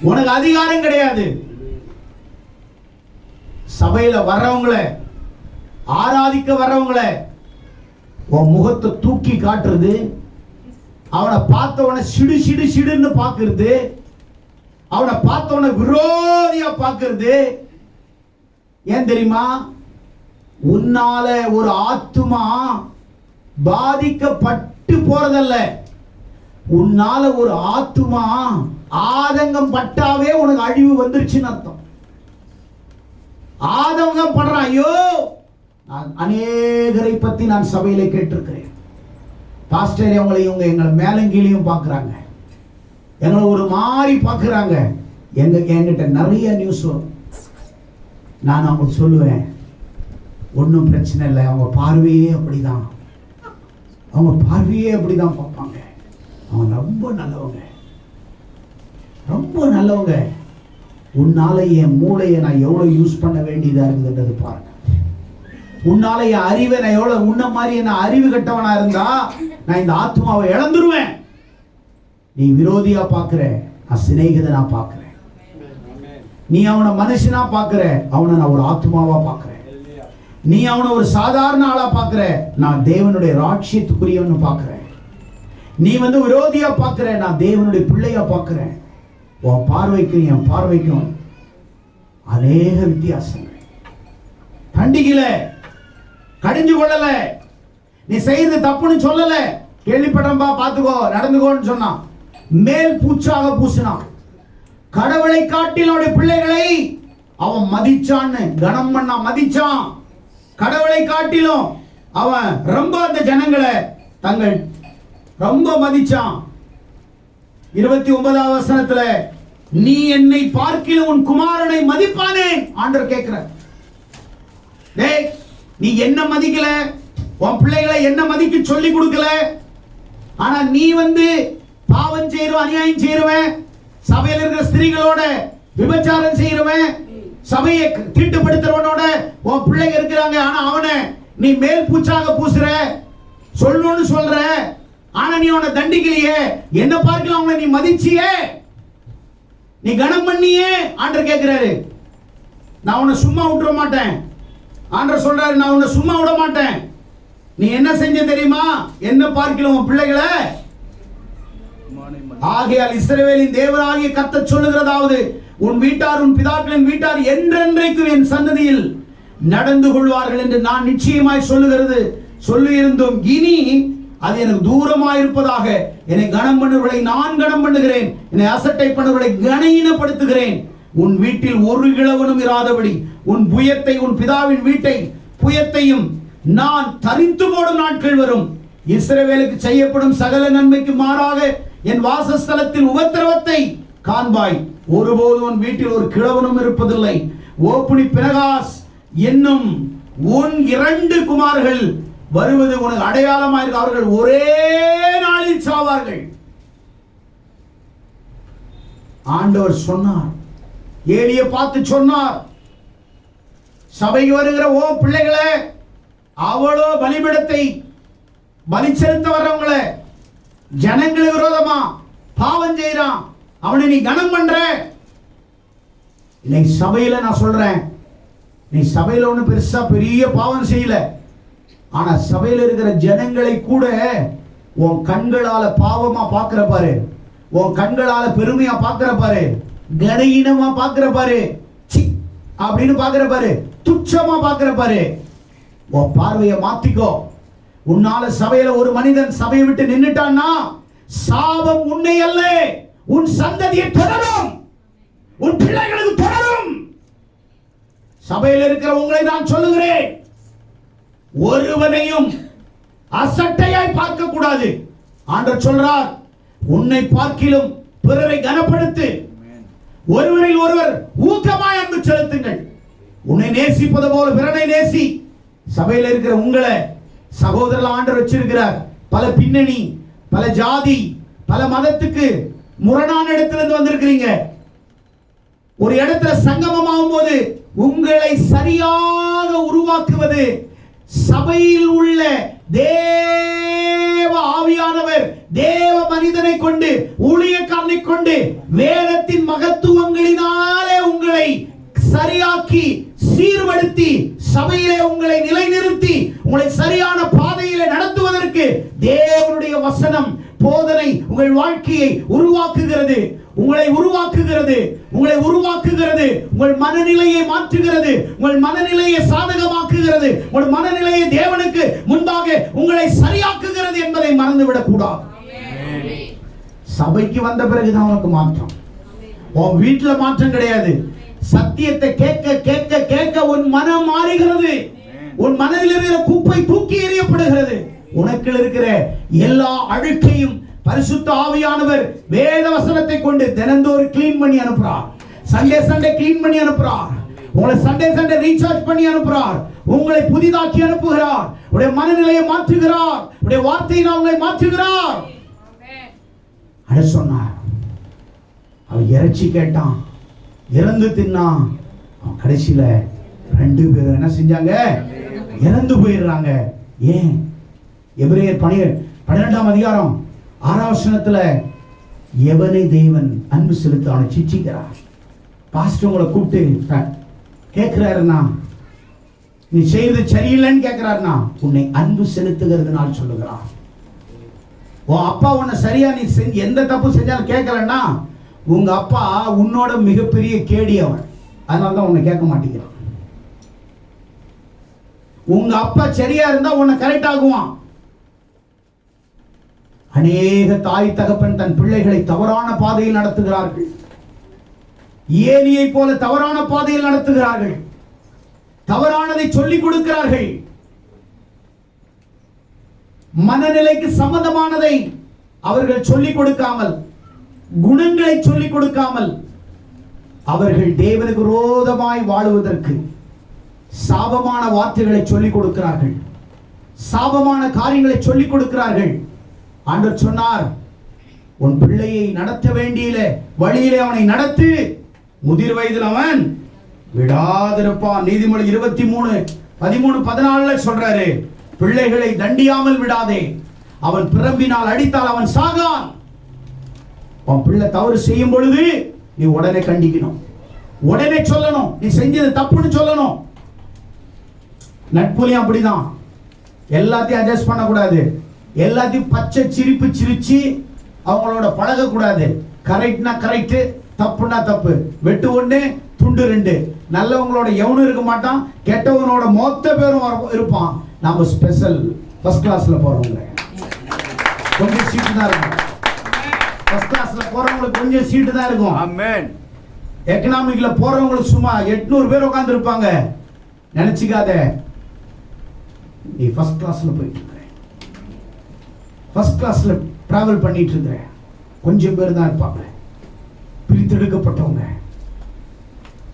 உனக்கு அதிகாரம் கிடையாது. சபையில வர்றவங்கள, ஆராதிக்க வர்றவங்கள உன் முகத்தை தூக்கி காட்டுறது, அவனை பார்த்தவன சிடு சிடு சிடுன்னு பார்க்கிறது, அவனை பார்த்தவன விரோதியா பார்க்கிறது. ஏன் தெரியுமா? உன்னால ஒரு ஆத்துமா பாதிக்கப்பட்டு போறதல்ல, உன்னால ஒரு ஆத்துமா ஆதங்கம் பட்டாவே உனக்கு அழிவு வந்துருச்சுன்னு அர்த்தம். ஆதங்கம் படுறான். ஐயோ, நான் அநேகரை பத்தி நான் சபையில கேட்டிருக்கிறேன். பாஸ்டர் அவங்களை இவங்க எங்களை மேலங்கீழியும் பார்க்குறாங்க, எங்களை ஒரு மாதிரி பார்க்குறாங்க. என்கிட்ட நிறைய நியூஸ் வரும். நான் அவங்களுக்கு சொல்லுவேன், ஒன்றும் பிரச்சனை இல்லை, அவங்க பார்வையே அப்படிதான், அவங்க பார்வையே அப்படிதான் பார்ப்பாங்க, அவங்க ரொம்ப நல்லவங்க. ரொம்ப நல்லவங்க, உன்னால என் மூளையை நான் எவ்வளவு யூஸ் பண்ண வேண்டியதா இருந்தது பாருங்க. உன்னால என் அறிவை நான் எவ்வளவு, உன்ன மாதிரி என்ன அறிவு கட்டவனா இருந்தா நான் இந்த ஆத்மாவை இழந்துருவேன். நீ விரோதியா பாக்குற, நான் சிநேகிதனா பாக்குறேன். நீ அவனை மனுஷனா பாக்குற, அவனை நான் ஒரு ஆத்மாவா பாக்குறேன். நீ அவனை ஒரு சாதாரண ஆளா பாக்குற, நான் தேவனுடைய ராட்சியத்துக்குரியவன் பாக்குறேன். நீ விரோதியா பாக்குற, நான் தேவனுடைய பிள்ளையா பாக்குறேன். உன் பார்வைக்கும் என் பார்வைக்கும் அநேக வித்தியாசங்கள். கண்டிக்கல, கடிஞ்சு கொள்ளல, நீ செய்யறது தப்புன்னு சொல்லல, கேள்விப்பட்டம்பா பாத்துக்கோ நடந்துக்கோன்னு சொன்னான். மேல் பூச்சாக பூசினான். கடவுளை காட்டில் அவனுடைய பிள்ளைகளை அவன் மதிச்சான்னு, கனம் பண்ணா, மதிச்சான். கடவுளை காட்டிலும் அவன் ரொம்ப அந்த ஜனங்களை தங்கள் ரொம்ப மதிச்சான். 29வது வசனத்துல, நீ என்னை பார்க்கிலும் உன் குமாரனை மதிப்பானே ஆண்டவர் கேட்கிறார். டேய், நீ என்ன மதிக்கல, உன் பிள்ளைகளை என்ன மதிக்க சொல்லி கொடுக்கல. ஆனா நீ பாவம் செய்யறவன், அநியாயம் செய்யறவன், சபையில் இருக்கிற ஸ்திரீகளோட விபச்சாரம் செய்யறவன், சபையை தீட்டுப்படுத்துறவனோட உன் பிள்ளைங்க இருக்கிறாங்க. ஆனா அவனை நீ மேல் பூச்சாக பூசுற, சொல்லணும்னு சொல்ற. ஆனா நீ அவனை தண்டிக்கலையே, என்ன பார்க்கலாம் அவனை நீ மதிச்சியே, நீ கனம் பண்ணியே. ஆண்டவர் கேட்கிறாரு, நான் உன்னை சும்மா விட்டுற மாட்டேன். ஆண்டவர் சொல்றாரு, நான் உன்னை சும்மா விட மாட்டேன். நீ என்ன செஞ்ச தெரியுமா? என்ன பார்க்கலாம் உன் பிள்ளைகளை. ஆகையால் இஸ்ரவேலின் தேவனாகிய கர்த்தர் சொல்லுகிறதாவது, உன் வீட்டார் உன் பிதாக்களின் வீட்டார் என்றென்றைக்கும் என் சன்னதியில் நடந்து கொள்வார்கள் என்று நான் நிச்சயமாய் சொல்லியிருந்தோம். இனி அது எனக்கு தூரமாய் இருப்பதாக. என்னை கனம் பண்ணுவர்களை நான் கனம் பண்ணுகிறேன், என்னை அசட்டை பண்ணுவர்களை கனஈனப்படுத்துகிறேன். உன் வீட்டில் ஒரு கிழவனும் இராதபடி உன் புயத்தை, உன் பிதாவின் வீட்டை புயத்தையும் நான் தரித்து போடும் நாட்கள் வரும். இஸ்ரவேலுக்கு செய்யப்படும் சகல நன்மைக்கு மாறாக என் வாசஸ்தலத்தில் உபத்திரவத்தை காண்பாய். ஒருபோதும் உன் வீட்டில் ஒரு கிழவனும் இருப்பதில்லை. ஓப்புனி பினகாஸ் என்னும் உன் 2 குமார்கள் வருவது உனக்கு அடையாளமாக, அவர்கள் ஒரே நாளில் சாவார்கள். ஆண்டவர் சொன்னார், ஏலியை பார்த்து சொன்னார், சபைக்கு வருகிற ஓ பிள்ளைகளை, அவளோ பலிபீடத்தை பலி செலுத்த வர்றவங்கள ஜனங்களுக்கு விரோதமா பாவம் செய்யறான், அவனை நீ கனம் பண்ற. இன்னைக்கு சபையில நான் சொல்றேன், நீ சபையில ஒண்ணு பெருசா பெரிய பாவம் செய்யல, ஆனா சபையில இருக்கிற ஜனங்களை கூட உன் கண்களால பாவமா பாக்குற பாரு, உன் கண்களால பெருமையா பாக்குற பாரு, கனஈனமா பாக்குற பாரு, அப்படின்னு பாக்குற பாரு, துச்சமா பாக்குற பாரு. உன் பார்வையை மாத்திக்கோ. உன்னால சபையில ஒரு மனிதன் சபையை விட்டு நின்னுட்டான்னா சாபம் உன்னை அல்ல, உன் சந்ததியை தொடரும், உன் பிள்ளைகளுக்கு தொடரும். சபையில் இருக்கிற உங்களை நான் சொல்லுகிறேன், ஒருவனையும் அசட்டையாய் பார்க்க கூடாது. ஆண்டவர் சொல்றார், உன்னை பார்க்கிலும் பிறரை கனப்படுத்து, ஒருவரில் ஒருவர் ஊக்கமாய் அன்பு செலுத்துங்கள். உன்னை நேசிப்பது போல பிறனை நேசி. சபையில் இருக்கிற உங்களை சகோதரர்கள் ஆண்டவர் வச்சிருக்கிறார். பல பின்னணி, பல ஜாதி, பல மதத்துக்கு முரணான இடத்திலிருந்து வந்திருக்கிறீங்க. ஒரு இடத்துல சங்கமமாகும் போது உங்களை சரியாக உருவாக்குவது சபையில் உள்ள தேவ ஆவியானவர், தேவ மனிதனை கொண்டு, ஊழியக்காரனை கொண்டு, வேதத்தின் மகத்துவங்களினாலே உங்களை சரியாக்கி சீர்படுத்தி சபையிலே உங்களை நிலைநிறுத்தி உங்களை சரியான பாதையிலே நடத்துவதற்கு தேவனுடைய வசனம், போதனை உங்கள் வாழ்க்கையை உருவாக்குகிறது. உங்களை உருவாக்குகிறது, உங்களை உருவாக்குகிறது, உங்கள் மனநிலையை மாற்றுகிறது, உங்கள் மனநிலையை சாதகமாக்குகிறது, உங்கள் மனநிலையை தேவனுக்கு முன்பாக உங்களை சரியாக்குகிறது என்பதை மறந்துவிடக் கூடாது. சபைக்கு வந்த பிறகுதான் உனக்கு மாற்றம். உன் வீட்டுல மாற்றம் கிடையாது. சத்தியத்தை கேட்க கேட்க கேட்க உன் மனம் மாறுகிறது. உன் மனதில் இருக்கிற குப்பை தூக்கி எறியப்படுகிறது. உனக்குள் இருக்கிற எல்லா அழுக்கையும் பரிசுத்த ஆவியானவர் வேத வசனத்தை கொண்டு தினந்தோறும் கிளீன் பண்ணி அனுப்புறார். சண்டே கிளீன் பண்ணி அனுப்புறார். உங்களை சண்டே ரீசார்ஜ் பண்ணி அனுப்புறார். உங்களை புதிதாக்கி அனுப்புகிறார். உடைய மனநிலையை மாற்றுகிறார். உடைய வார்த்தையை உங்களை மாற்றுகிறார். அட சொன்னார், அவன் இறைச்சி கேட்டான், இறந்து தின்னான். அவன் கடைசியில 2 பேரும் என்ன செஞ்சாங்க? இறந்து போயிடுறாங்க. ஏன்? எபிரேயர் 12ஆம் அதிகாரம் 6ஆம் வசனத்துல எவனை தேவன் அன்பு செலுத்த அவனை சிச்சிக்கிறார். பாஸ்டர் உங்களை கூப்பிட்டு கேட்கிறாருன்னா, நீ செய்யறது சரியில்லைன்னு கேட்கிறாருன்னா, உன்னை அன்பு செலுத்துகிறதுனால் சொல்லுகிறான். உன் அப்பா உன்னை சரியா நீ எந்த தப்பு செஞ்சாலும் கேட்கலன்னா, உங்க அப்பா உன்னோட மிகப்பெரிய கேடி அவன். அதனாலதான் உன்னை கேட்க மாட்டேங்கிறான். உங்க அப்பா சரியா இருந்தா உன்னை கரெக்ட் ஆகுவான். அநேக தாய் தகப்பன் தன் பிள்ளைகளை தவறான பாதையில் நடத்துகிறார்கள். ஏலியை போல தவறான பாதையில் நடத்துகிறார்கள். தவறானதை சொல்லிக் கொடுக்கிறார்கள். மனநிலைக்கு சம்பந்தமானதை அவர்கள் சொல்லிக் கொடுக்காமல், குணங்களை சொல்லிக் கொடுக்காமல், அவர்கள் தேவனுக்கு விரோதமாய் வாழுவதற்கு சாபமான வார்த்தைகளை சொல்லிக் கொடுக்கிறார்கள். சாபமான காரியங்களை சொல்லிக் கொடுக்கிறார்கள். ஆண்டவர் சொன்னார், உன் பிள்ளையை நடத்த வேண்டிய வழியிலே அவனை நடத்து, முதிர் வயதில் அவன் விடாதிருப்பான். நீதிமொழி 23:13-14 சொல்றாரு, பிள்ளைகளை தண்டியாமல் விடாதே, அவன் பிறம்பினால் அடித்தால் அவன் சாகான். உன் பிள்ளை தவறு செய்யும் பொழுது நீ உடனே கண்டிக்கணும், உடனே சொல்லணும், நீ செஞ்சது தப்புன்னு சொல்லணும். நட்புலையும் அப்படிதான். எல்லாத்தையும் அட்ஜஸ்ட் பண்ணக்கூடாது. எல்லாத்தையும் பச்சை சிரிப்பு சிரிச்சு அவங்களோட பழகக்கூடாது. கரெக்ட்னா கரெக்ட், தப்புனா தப்பு. வெட்டு 1 துண்டு 2. நல்லவங்களோட எவனும் இருக்க மாட்டான், கெட்டவனோட மொத்த பேரும் இருப்பான். நாம ஸ்பெஷல் ஃபர்ஸ்ட் கிளாஸ்ல போறவங்க கொஞ்சம் சீட்டு தான் இருக்கும். ஃபர்ஸ்ட் கிளாஸ்ல போறவங்களுக்கு கொஞ்சம் சீட்டு தான் இருக்கும். ஆமென். எக்கனாமிக்ல போறவங்களுக்கு சும்மா 800 பேர் உட்கார்ந்து இருப்பாங்க. நினைச்சுக்காத, நீ ஃபர்ஸ்ட் கிளாஸ்ல போயிட்டு இருக்க, ஃபர்ஸ்ட் கிளாஸ்ல டிராவல் பண்ணிட்டு இருக்க. கொஞ்சம் பேர் தான் இருப்பாங்க பிரித்தெடுக்கப்பட்டவங்க.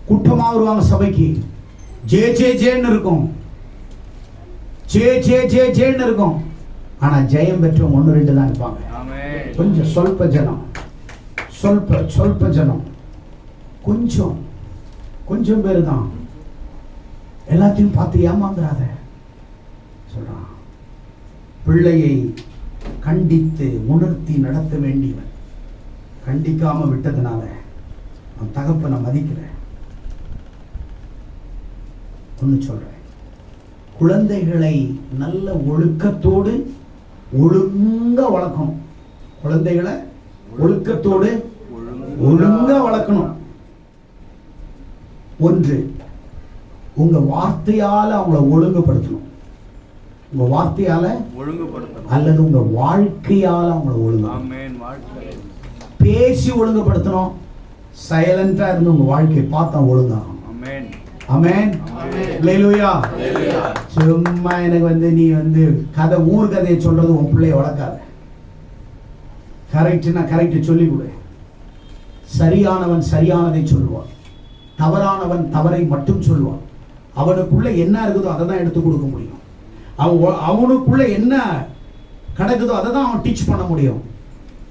கூட்டமா வருவாங்க சபைக்கு, ஜே ஜே ஜேன்னு இருக்கும், ஜே ஜே ஜே ஜேன்னு இருக்கும். ஆனா ஜெயம் பெற்றவங்க 1-2 தான் இருப்பாங்க. கொஞ்சம் சொல்ப ஜனம், சொல்ப ஜனம், கொஞ்சம் பேரு தான். எல்லாத்தையும் பார்த்து ஏமாந்துறாத சொல்றான். பிள்ளையை கண்டித்து உணர்த்தி நடத்த வேண்டியவன் கண்டிக்காம விட்டதுனால அவன் தகப்பனை மதிக்கல. ஒன்னு சொல்றேன், குழந்தைகளை நல்ல ஒழுக்கத்தோடு ஒழுங்கா வளர்க்கணும். குழந்தைகளை ஒழுக்கத்தோடு ஒழுங்கா வளர்க்கணும். ஒன்று, உங்க வார்த்தையால அவங்கள ஒழுங்குபடுத்தணும். உங்க வார்த்தையால ஒழுங்குபடுத்தணும் அல்லது உங்க வாழ்க்கையால அவங்கள ஒழுங்குபடுத்தணும். பேசி ஒழுங்குபடுத்தணும். சைலண்டா இருந்து உங்க வாழ்க்கையை பார்த்தா ஒழுங்காகும். ஆமென். அல்லேலூயா. சும்மா எனக்கு நீ கதை ஊர் கதையை சொல்றது உன் பிள்ளைய வளர்க்காத. கரெக்ட்னா கரெக்ட் சொல்லி கொடு. சரியானவன் சரியானதை சொல்லுவான், தவறானவன் தவறை மட்டும் சொல்லுவான். அவனுக்குள்ள என்ன இருக்குதோ அதை தான் எடுத்து கொடுக்க முடியும். அவனுக்குள்ள என்ன கிடக்குதோ அதை தான் அவன் டீச் பண்ண முடியும்.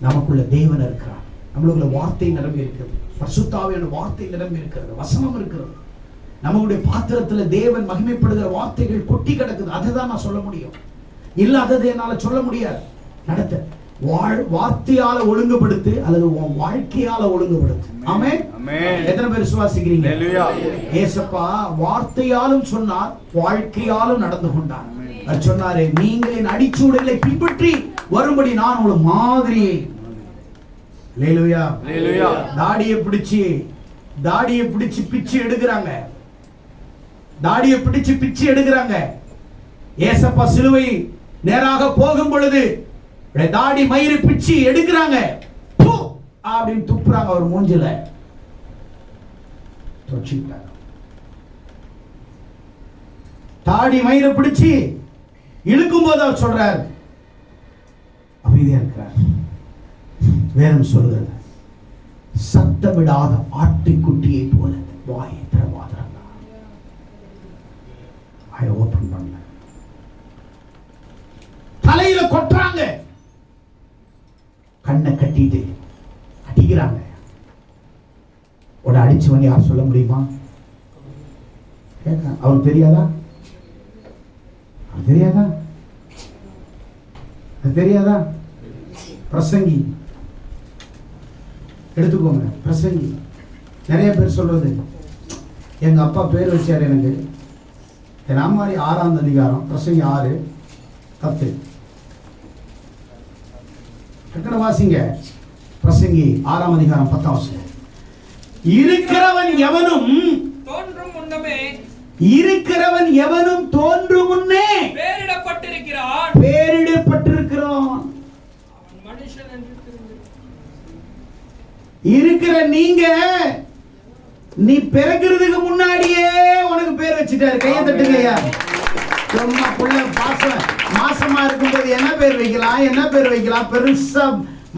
நமக்குள்ள தேவன் இருக்கிறான், நம்மளுக்குள்ள வார்த்தை நிரம்பி இருக்கிறது, பரிசுத்த ஆவியான வார்த்தை நிரம்பி இருக்கிறது, வசனம் இருக்கிறது. நம்மளுடைய பாத்திரத்துல தேவன் மகிமைப்படுகிற வார்த்தைகள் கொட்டி கிடக்குது. அதை தான் நான் சொல்ல முடியும். இல்லாததை என்னால சொல்ல முடியாது. நடத்த வார்த்தையால ஒழுங்குபடுத்து அல்லது உன் வாழ்க்கையால ஒழுங்குபடுத்து. ஆமென். எத்தனை பேர் விசுவாசிக்கிறீங்க? ஏசப்பா வார்த்தையாலும் சொன்னார், வாழ்க்கையாலும் நடந்து கொண்டார். அவர் சொன்னாரே, நீங்கள் என் அடிச்சூடுகளை பின்பற்றி வரும்படி நான் ஒரு மாதிரியை. அல்லேலூயா. தாடியை பிடிச்சு பிச்சு எடுக்கிறாங்க. ஏசப்பா சிலுவை நேராக போகும் பொழுது தாடி மயிறு பிச்சு எடுக்கிறாங்க, அப்படின்னு துப்புறாங்க அவர் மூஞ்சில. தாடி மயிறு பிடிச்சு இழுக்கும் போது அவர் சொல்றார், அமைதியா இருக்கிறார். வேதம் சொல்கிறது, சத்தமிடாத ஆட்டுக்குட்டியை போல வாயை திறவாத ஓபன் பண்ண. தலையில கொட்டுறாங்க, கண்ணை கட்டிட்டு அடிக்கிறாங்க. உன்னை அடிச்சவன் யார் சொல்ல முடியுமா? அவருக்கு தெரியாதா? தெரியாதா? தெரியாதா? பிரசங்கி எடுத்துக்கோங்க. பிரசங்கி நிறைய பேர் சொல்றது, எங்க அப்பா பேர் வச்சார் எனக்கு. என் அம்மாரி 6ஆம் அதிகாரம் பிரசங்கி 6:10. டக்குனு வாசிங்க. பிரசங்கி 6ஆம் அதிகாரம் 10ஆம் வசனம். இருக்கிறவன் எவனும் தோன்றும் முன்னமே, இருக்கிறவன் எவனும் தோன்றும் முன்னே பேரிடப்பட்டிருக்கிறான். பேரிடப்பட்டிருக்கிறான். அவன் மனுஷன் என்று இருக்கிற நீங்க, நீ பிறக்கிறதுக்கு முன்னாடியே உனக்கு பேர் வச்சுட்டாரு. கையை தட்டுங்கய்யா. சும்மா புள்ள மாசமா இருக்கும்போது என்ன பேர் வைக்கலாம், என்ன பேர் வைக்கலாம்? பெருசா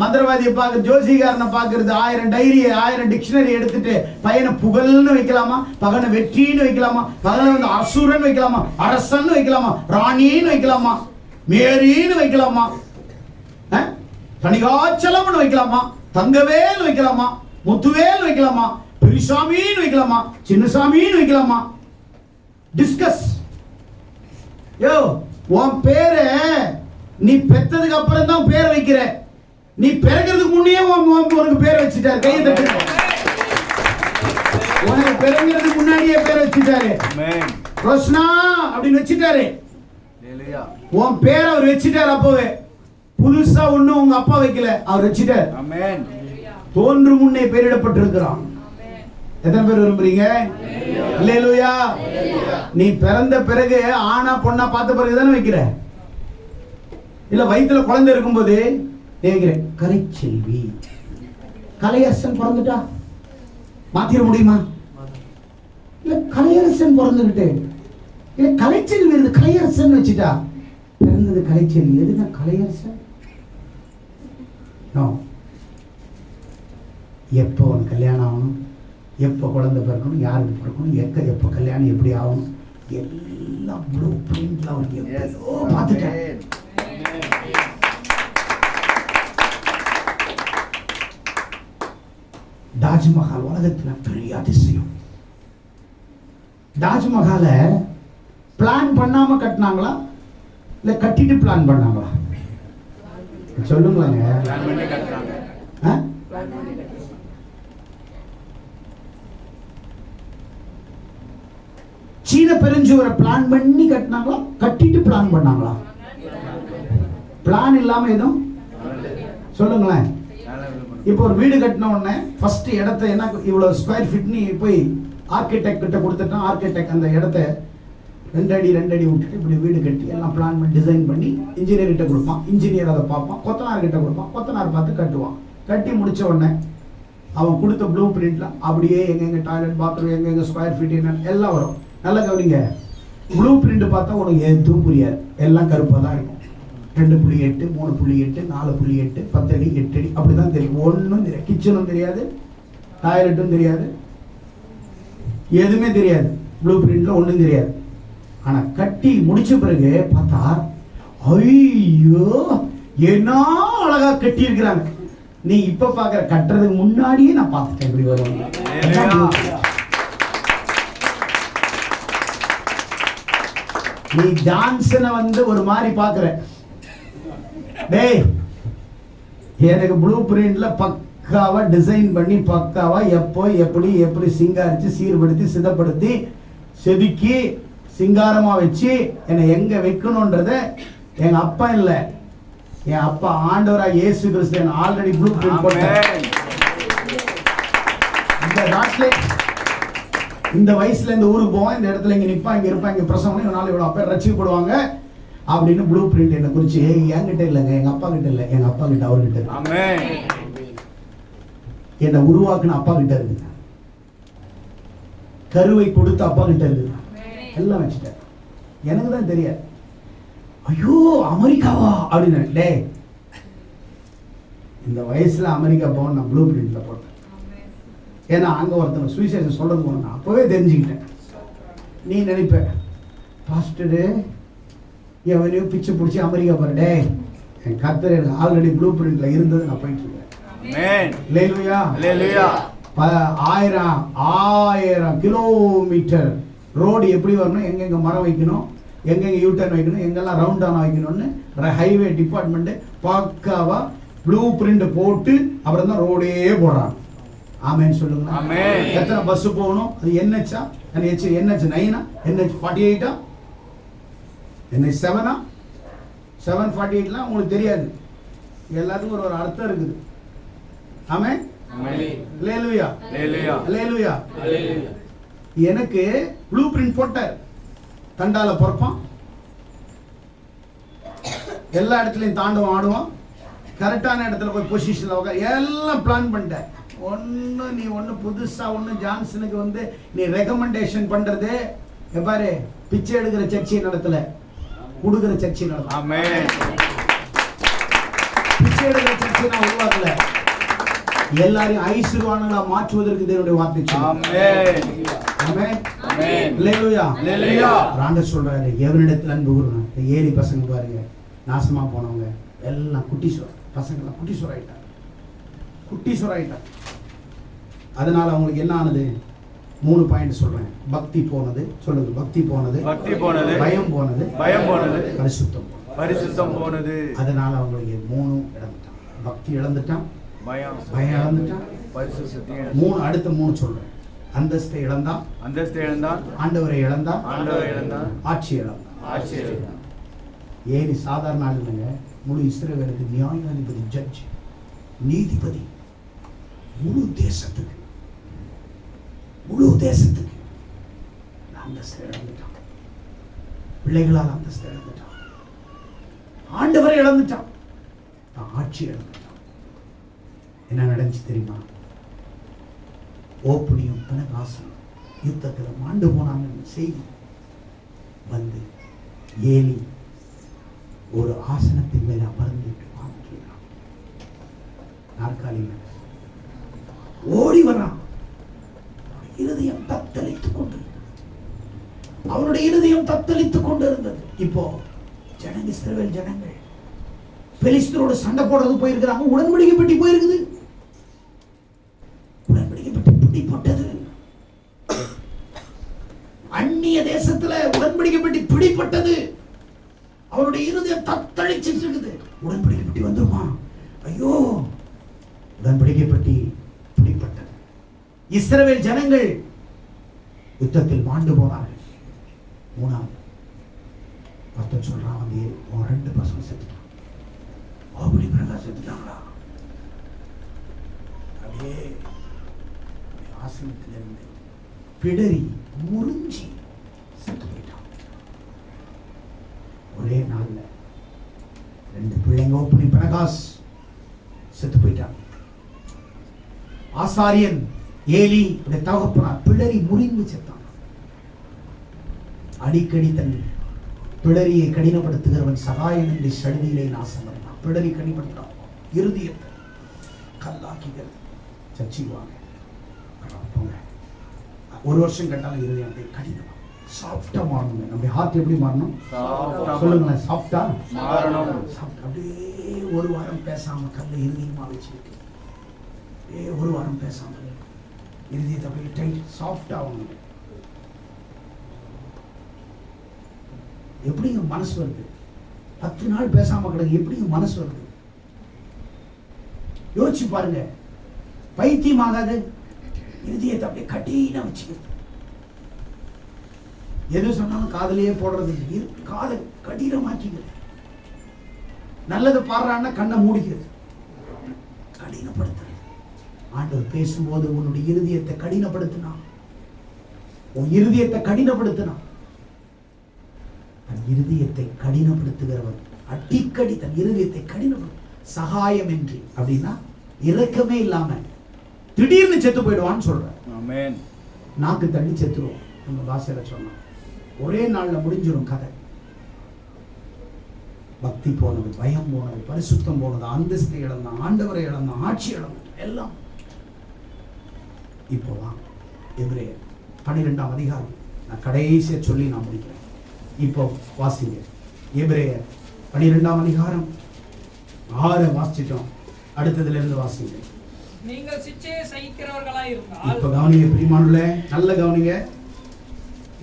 மந்திரவாதியை பார்க்க, ஜோசிகாரனை பார்க்கறது, 1000 டைரி 1000 டிக்ஷனரி எடுத்துட்டு பையனை புகழ்னு வைக்கலாமா, பகனை வெற்றின்னு வைக்கலாமா, பகனை வந்து அசுரன் வைக்கலாமா, அரசன் வைக்கலாமா, ராணின்னு வைக்கலாமா, மேரின்னு வைக்கலாமா, தனிகாச்சலம்னு வைக்கலாமா, தங்கவேல் வைக்கலாமா, முத்துவேல் வைக்கலாமா, பெரியசாமின்னு வைக்கலாமா, சின்னசாமின்னு வைக்கலாமா? டிஸ்கஸ். யோ, உன் பேரை நீ பெத்ததுக்கு அப்புறம் தான் பேர் வைக்கிற. நீ பிறக்கிறதுக்கு முன்னே உனக்கு பேர் வச்சுட்டாரு. கையை தட்டு. உனக்கு பிறக்கிறதுக்கு முன்னாடியே பேர் வச்சுட்டாரு. ரோஷனா அப்படின்னு வச்சுட்டாரு. உன் பேரை அவர் வச்சுட்டாரு. அப்பவே புதுசா ஒண்ணு உங்க அப்பா வைக்கல, அவர் வச்சுட்டாரு. தோன்று முன்னே பேரிடப்பட்டிருக்கிறான். எத்தனை பேர் விரும்புறீங்க? அல்லேலூயா. நீ பிறந்த பிறகு ஆனா பொண்ணா பார்த்த பிறகு தானே வைக்கிற. இல்ல வயிற்றுல குழந்தை இருக்கும்போது கேட்கிறேன், கலைச்செல்வி, கலையரசன் பிறந்துட்டா மாத்திர முடியுமா? இல்ல கலையரசன் பிறந்துகிட்டு இல்ல கலைச்செல்வி இருந்து கலையரசன் வச்சுட்டா பிறந்தது கலைச்செல்வி. எதுனா கலையரசன்? எப்போ உனக்கு கல்யாணம் ஆகணும், எப்போ குழந்தை பிறக்கணும், யாருக்கு பிறக்கணும், எப்போ கல்யாணம் எப்படி ஆகணும், எல்லாம் ப்ளூ பிரிண்ட்ல அவருக்கு எப்போ பார்த்துட்டேன். தாஜ்மஹால் உலகத்துல பெரிய அதிசயம். தாஜ்மஹால பிளான் பண்ணாம கட்டினாங்களா இல்ல கட்டிட்டு பிளான் பண்ணாங்களா? சொல்லுங்க. சீன பெருஞ்சுவரை பிளான் பண்ணி கட்டினாங்களா கட்டிட்டு பிளான் பண்ணாங்களா? பிளான் இல்லாம எதுவும் சொல்லுங்களேன். இப்போ ஒரு வீடு கட்டின உடனே ஃபர்ஸ்ட் இடத்த என்ன இவ்வளவு ஸ்கொயர் ஃபீட் நீ போய் ஆர்கிடெக்ட் கிட்ட கொடுத்துட்டான். ஆர்கிடெக்ட் அந்த இடத்த 2 அடி விட்டுட்டு இப்படி வீடு கட்டி எல்லாம் பிளான் பண்ணி டிசைன் பண்ணி இன்ஜினியர் கிட்ட கொடுப்பான். இன்ஜினியர் அதை பார்ப்பான். கொத்தனார் கிட்ட கொடுப்பான். கொத்தனார் பார்த்து கட்டுவான். கட்டி முடிச்ச உடனே அவன் கொடுத்த ப்ளூ பிரிண்ட்ல அப்படியே எங்கெங்க டாய்லெட் பாத்ரூம் எங்கெங்க ஸ்கொயர் ஃபீட் என்னன்னு எல்லாம் வரும். நல்லா கவனிங்க. ப்ளூ பிரிண்ட் பார்த்தா உனக்கு எதுவும் புரியாது. எல்லாம் கருப்பாக தான் இருக்கும். 2.8 3.8 4.8 10 அடி 8 அடி அப்படிதான் தெரியும். ஒன்றும் தெரியாது. கிச்சனும் தெரியாது, டாய்லெட்டும் தெரியாது, எதுவுமே தெரியாது. ப்ளூ பிரிண்ட்ல ஒன்றும் தெரியாது. ஆனா கட்டி முடிச்ச பிறகு பார்த்தா ஐயோ என்ன அழகா கட்டி இருக்கிறாங்க. நீ இப்ப பாக்குற கட்டுறதுக்கு முன்னாடியே நான் பார்த்துட்டேன் இப்படி வருவாங்க. நீ ஜான்சனை வந்து ஒரு மாதிரி பாக்குற. டேய், எனக்கு ப்ளூ பிரிண்ட்ல பக்காவா டிசைன் பண்ணி பக்காவா எப்போ எப்படி சிங்காரிச்சு சீர்படுத்தி சிதப்படுத்தி செதுக்கி சிங்காரமா வச்சு என்னை எங்க வைக்கணும்ன்றத எங்க அப்பா இல்ல, என் அப்பா ஆண்டவராக இயேசு கிறிஸ்து ஆல்ரெடி ப்ளூ பிரிண்ட் போட்டார். இந்த நாட்டிலே இந்த வயசுல இந்த ஊருக்கு போவான், இந்த இடத்துல இங்க நிப்பான், இங்க இருப்பான், இங்க பிரசவம், இவனால இவ்வளவு பேர் ரட்சிக்கப்படுவாங்க அப்படின்னு ப்ளூ பிரிண்ட் என்ன குறிச்சு என்கிட்ட இல்லைங்க, எங்க அப்பா கிட்ட இல்லை, எங்க அப்பா கிட்ட அவர்கிட்ட இருக்கு. என்னை உருவாக்குன அப்பா கிட்ட இருக்கு. கருவை கொடுத்த அப்பா கிட்ட இருக்கு. எல்லாம் வச்சுட்டேன். எனக்கு தான் தெரியாது. ஐயோ அமெரிக்காவா அப்படின்னு. டே, இந்த வயசுல அமெரிக்கா போக நான் ப்ளூ பிரிண்ட்ல போட்டேன். ஏன்னா அங்க ஒருத்தர் சுவிசேஷம் சொல்றது போன அப்பவே தெரிஞ்சுக்கிட்டேன். நீ நினைப்ப பாஸ்டரு எவனையோ பிச்சை பிடிச்சி அமெரிக்கா போற. டே, என் கர்த்தர் எனக்கு ஆல்ரெடி ப்ளூ பிரிண்ட்ல இருந்தது. நான் போயிட்டு இருக்கேன். 1000 கிலோமீட்டர் ரோடு எப்படி வரணும், எங்கெங்க மரம் வைக்கணும், எங்கெங்க யூட்டர்ன் வைக்கணும், எங்கெல்லாம் ரவுண்ட் ஆன் வைக்கணும்னு ஹைவே டிபார்ட்மெண்ட் பக்காவா ப்ளூ பிரிண்ட் போட்டு அப்புறம் தான் ரோடே போடுறாங்க. ஆமென் சொல்லுங்க. எத்தனை பஸ் போகணும், அது NH-ஆ, NH 9-ஆ, NH 48-ஆ, NH 7-ஆ, 748லாம் உங்களுக்கு தெரியாது. எல்லாத்துக்கும் ஒரு அர்த்தம் இருக்குது. ஆமென். அல்லேலூயா. அல்லேலூயா. எனக்கு ப்ளூ பிரிண்ட் போட்டார். தண்டால பொறப்பான், எல்லா இடத்துலையும் தாண்டவம் ஆடுவான், கரெக்டான இடத்துல போய் பொசிஷன்ல உட்கார, எல்லாம் பிளான் பண்ணிட்டேன். நீ புதுசா ஜான்சனுக்கு நீ ரெக்கமெண்டேஷன் பண்றது பாரு, பிச்சை எடுக்கிற சர்ச்சை நடத்தல, கொடுக்கிற சர்ச்சை நடத்தல. பிச்சை எடுக்கிற சர்ச்சை நான் உருவாக்கல, எல்லாரையும் ஐஸ்வர்யவான்களா மாற்றுவதற்கு தேவனுடைய வார்த்தை. ஆண்டவர் சொல்றாரு, எவனிடத்தில் அன்பு கூறணும். ஏழி பசங்க பாருங்க, நாசமா போனவங்க எல்லாம் குட்டீஸ்வரர் பசங்க எல்லாம் குட்டீஸ்வரர் ஆயிட்டாங்க. அதனால அவங்களுக்கு என்ன ஆனது? 3 பாயிண்ட் சொல்றேன். பக்தி போனது, சொல்லுங்க. பக்தி போனது, பயம் போனது, பரிசுத்தம் போனது. அதனால அவங்களுக்கு 3 இழந்துட்டான். பக்தி இழந்துட்டான், பயம் இழந்துட்டான், பரிசுத்தம். 3 அடுத்த 3 சொல்றேன். அந்தஸ்தை இழந்தான், ஆண்டவரை இழந்தான், ஆட்சி இழந்தான். ஏனி சாதாரண ஆள் இல்லைங்க. முழு இஸ்ரவேலுக்கு நியாயாதிபதி, ஜட்ஜ், நீதிபதி. முழு தேசத்துக்கு அந்தஸ்தை இழந்துட்டான். பிள்ளைகளால் அந்தஸ்தை இழந்துட்டான், ஆண்டவரை இழந்துட்டான், ஆட்சி இழந்துட்டான். என்ன நடந்துச்சு தெரியுமா? ஓப்பனியும் பினகாசும் யுத்தத்தில் மாண்டு போனாங்கன்னு செய்தி வந்து ஏலி ஒரு ஆசனத்தின் மேல அமர்ந்துட்டு வாங்கிக்கிறான். நாற்காலியில் ஓடி வரான். இருதயம் தத்தளித்துக் கொண்டிருந்தது. இப்போ இஸ்ரவேல் ஜனங்கள் பெலிஸ்தரோட சண்டை போடுறது போயிருக்கிறாங்க. உடன்படிக்கை பெட்டி போயிருக்குது. உடன்படிக்கை பெட்டி பிடிப்பட்டது. அந்நிய தேசத்துல உடன்படிக்கை பெட்டி பிடிப்பட்டது. அவருடைய இருதயம் தத்தளிச்சிட்டு இருக்குது. உடன்படிக்கை பெட்டி வந்துருமா? ஐயோ, உடன்படிக்கை பெட்டி பிடிப்பட்டது. இஸ்ரவேல் ஜனங்கள் யுத்தத்தில் மாண்டு போனார்கள். 3ஆவது பக்தன் சொல்றான், வந்து 2 பசங்க செத்துட்டான். அப்படி பிரகாஷ் செத்துட்டாங்களா? அப்படியே ஆசனத்திலிருந்து பிடரி முறிஞ்சி செத்து போயிட்டான். ஒரே நாள்ல 2 பிள்ளைங்க ஓப்பனி பிரகாஷ் செத்து போயிட்டான். ஆசாரியன் ஏலி தகப்பனார் பிடரி முறிந்து செத்தான். அடிக்கடி தன் பிடரியை கடினப்படுத்துகிறவன் சகாயம் என்று சடுதியிலே நாசம் பண்ணான். பிடரி கடினப்படுத்தான், இருதயத்தை கல்லாக்குகிறது. சர்ச்சைக்குவாங்க, 1 வருஷம் கட்டாலும் இருதயத்தை கடினமா சாஃப்டா மாறணும். நம்முடைய ஹார்ட் எப்படி மாறணும்? சொல்லுங்களேன். சாஃப்டா மாறணும். அப்படியே 1 வாரம் பேசாம கல்ல இருதயமா வச்சிருக்கு. 1 வாரம் பேசாம இருதயத்தை அப்படியே டைட் சாஃப்ட் ஆகணும். எப்படிங்க மனசு வருது? 10 நாள் பேசாம கிடக்கு, எப்படிங்க மனசு வருது? யோசிச்சு பாருங்க. பைத்தியமாகாது, இருதயத்தை அப்படியே கட்டினா வச்சுக்கிறது. எது சொன்னாலும் காதலையே போடுறது, காதல் கடினமாக்கிக்கிறது. நல்லது பாடுறான்னா கண்ணை மூடிக்கிறது, கடினப்படுத்துறது. ஆண்டவர் பேசும்போது உன்னுடைய இருதயத்தை கடினப்படுத்தினா, உன் இருதயத்தை கடினப்படுத்தினா, தன் இருதயத்தை கடினப்படுத்துகிறவன் அடிக்கடி தன் இருதயத்தை கடினப்படுத்த சகாயம் இன்றி, அப்படின்னா இரக்கமே இல்லாம திடீர்னு செத்து போயிடுவான்னு சொல்றேன். ஆமென். நாக்கு தண்ணி செத்துருவோம். நம்ம பாஷையில சொன்னோம், ஒரே நாள்ல முடிஞ்சிடும் கதை. பக்தி போனது, பயம் போனது, பரிசுத்தம் போனது, அந்தஸ்தை இழந்தான், ஆண்டவரை இழந்தான், ஆட்சி இழந்தான், எல்லாம். இப்போதான் எபிரேயர் 12ஆம் அதிகாரம் நான் கடைசியா சொல்லி நான் முடிக்கிறேன். இப்போ வாசிங்க. எபிரேயர் 12ஆம் அதிகாரம் 6 வாசிச்சிட்டோம். அடுத்ததுல இருந்து வாசிங்க. நீங்கள் சிச்சையை சகிக்கிறவர்களாய் இருந்தால் இப்ப கவனிங்க பிரியமானவர்களே, நல்ல கவனிங்க.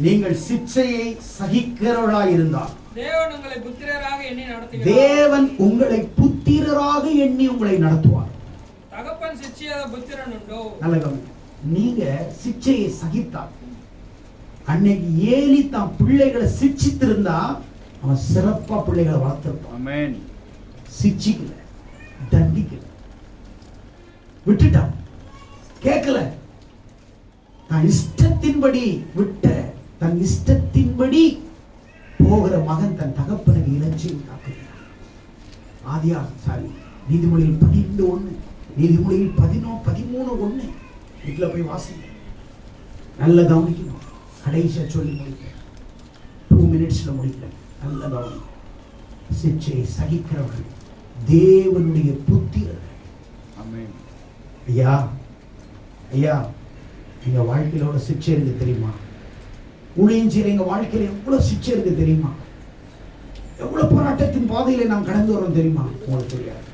நீங்கள் சிச்சையை சகிக்கிறவர்களாய் இருந்தால் தேவன் உங்களை புத்திரராக எண்ணி நடத்துகிறார். தேவன் உங்களை புத்திரராக எண்ணி உங்களை நடத்துவார். தகப்பன் சிச்சையாத புத்திரன் உண்டோ? நல்ல கவனிங்க. நீங்க சிச்சையை சகித்தால், அன்னைக்கு ஏலி தான் பிள்ளைகளை சிச்சித்திருந்தா அவன் சிறப்பா பிள்ளைகளை வளர்த்திருப்பான். ஆமென். சிச்சிக்கல, தண்டிக்கல, விட்டுட்டான், கேட்கல, தன் இஷ்டத்தின்படி விட்ட, தன் இஷ்டத்தின்படி போகிற மகன் தன் தகப்பனுக்கு இலச்சை உண்டாக்குகிறான். நீதிமொழியில் 12:1, நீதிமொழியில் 13:1 வீட்டில் போய் வாசிங்க. நல்ல கவனிக்கணும். கடைசியா சொல்லி முடிக்கிறேன், 2 minutesல முடிக்கிறேன். நல்ல கவனிக்கணும். சிச்சையை சகிக்கிறவர்கள் தேவனுடைய புத்திரர்கள். ஆமென். ஐயா ஐயா, எங்க வாழ்க்கையில எவ்வளவு சிச்சை இருக்கு தெரியுமா? ஊழியம் செய்யற எங்க வாழ்க்கையில எவ்வளவு சிச்சை இருக்கு தெரியுமா? எவ்வளவு போராட்டத்தின் பாதையில நாம் கடந்து வரோம் தெரியுமா? உங்களுக்கு தெரியாது.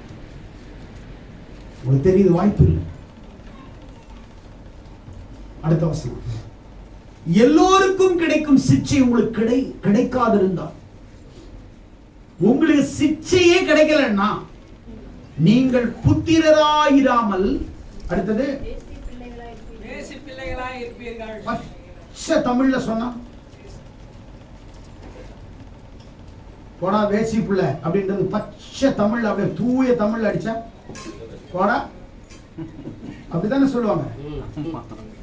உங்களுக்கு தெரியுது, வாய்ப்பு இல்லை. அடுத்த வசனம், எல்லோருக்கும் கிடைக்கும் சிச்சை உங்களுக்கு கிடைக்காதிருந்தால், உங்களுக்கு சிச்சையே கிடைக்கலன்னா நீங்கள் புத்திரராயிராமல், அடுத்தது வேசி பிள்ளைகளாய் இருப்பீர்கள். பச்சை தமிழ்ல சொன்னா போடா வேசி பிள்ளை அப்படின்றது பச்சை தமிழ்ல, அப்படியே தூய தமிழ்ல அடிச்சா போடா அப்படித்தானே சொல்லுவாங்க.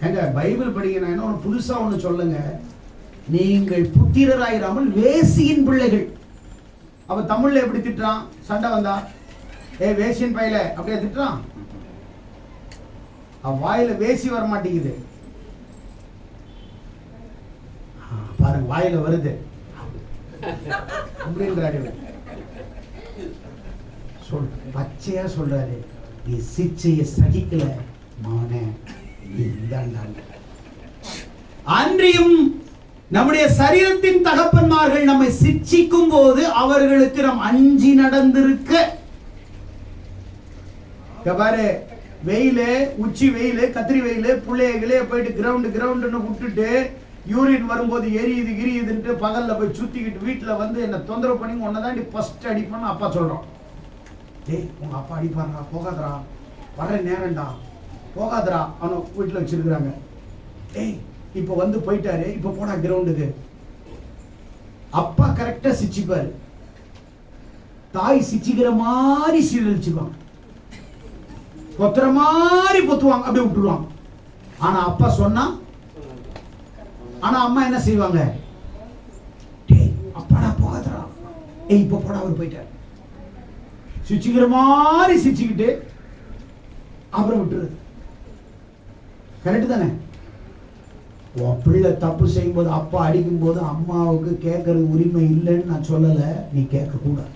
எங்க பைபிள் படிக்க நான் என்ன புதுசா ஒண்ணு சொல்லுங்க, நீங்கள் புத்திரராயிராமல் வேசியின் பிள்ளைகள். அப்ப தமிழ்ல எப்படி திட்டுறான்? சண்டை வந்தா வேசியின் பையில அப்படியே திட்டுறான். வாயில வேசி வர மாட்டேங்குது பாருங்க, வாயில வருது அப்படின்றாரு. பச்சையா சொல்றாரு, நீ சிச்சையை சகிக்கல மகனே. அன்றியும் நம்முடைய சரீரத்தின் தகப்பன்மார்கள் நம்மை சிட்சிக்கும் போது அவர்களுக்கு நாம் அஞ்சி நடந்திருக்க. பாரு, வெயிலு, உச்சி வெயிலு, கத்திரி வெயிலு, பிள்ளைகளே போயிட்டு கிரவுண்டுன்னு விட்டுட்டு யூரின் வரும்போது எரியுது கிரியுதுன்ட்டு பகல்ல போய் சுத்திக்கிட்டு வீட்டுல வந்து என்ன தொந்தரவு பண்ணி உன்னதான் ஃபர்ஸ்ட் அடிப்பான்னு அப்பா சொல்றோம். டேய், உங்க அப்பா அடிப்பாருடா, போகாதரா, வர்ற நேரம்டா, போகாதரா. அவனை வீட்டுல வச்சிருக்கிறாங்க. டேய், இப்ப வந்து போயிட்டாரு, இப்ப போனா கிரவுண்டுக்கு. அப்பா கரெக்டா சிச்சிப்பாரு, தாய் சிச்சிக்கிற மாதிரி சீரழிச்சுக்குவாங்க, பொத்துற மாதிரி பொத்துவாங்க, அப்படியே விட்டுருவாங்க. ஆனா அப்பா சொன்னா, ஆனா அம்மா என்ன செய்வாங்க? டேய் அப்பாடா போகாதரா, ஏய் இப்ப போடா, அவர் போயிட்டார். சிச்சிக்கிற மாதிரி சிச்சிக்கிட்டு அப்புறம் விட்டுருது. கரெக்ட் தானே? உன் பிள்ளை தப்பு செய்யும் போது, அப்பா அடிக்கும் போது அம்மாவுக்கு கேட்கறது உரிமை இல்லைன்னு நான் சொல்லல, நீ கேட்க கூடாது.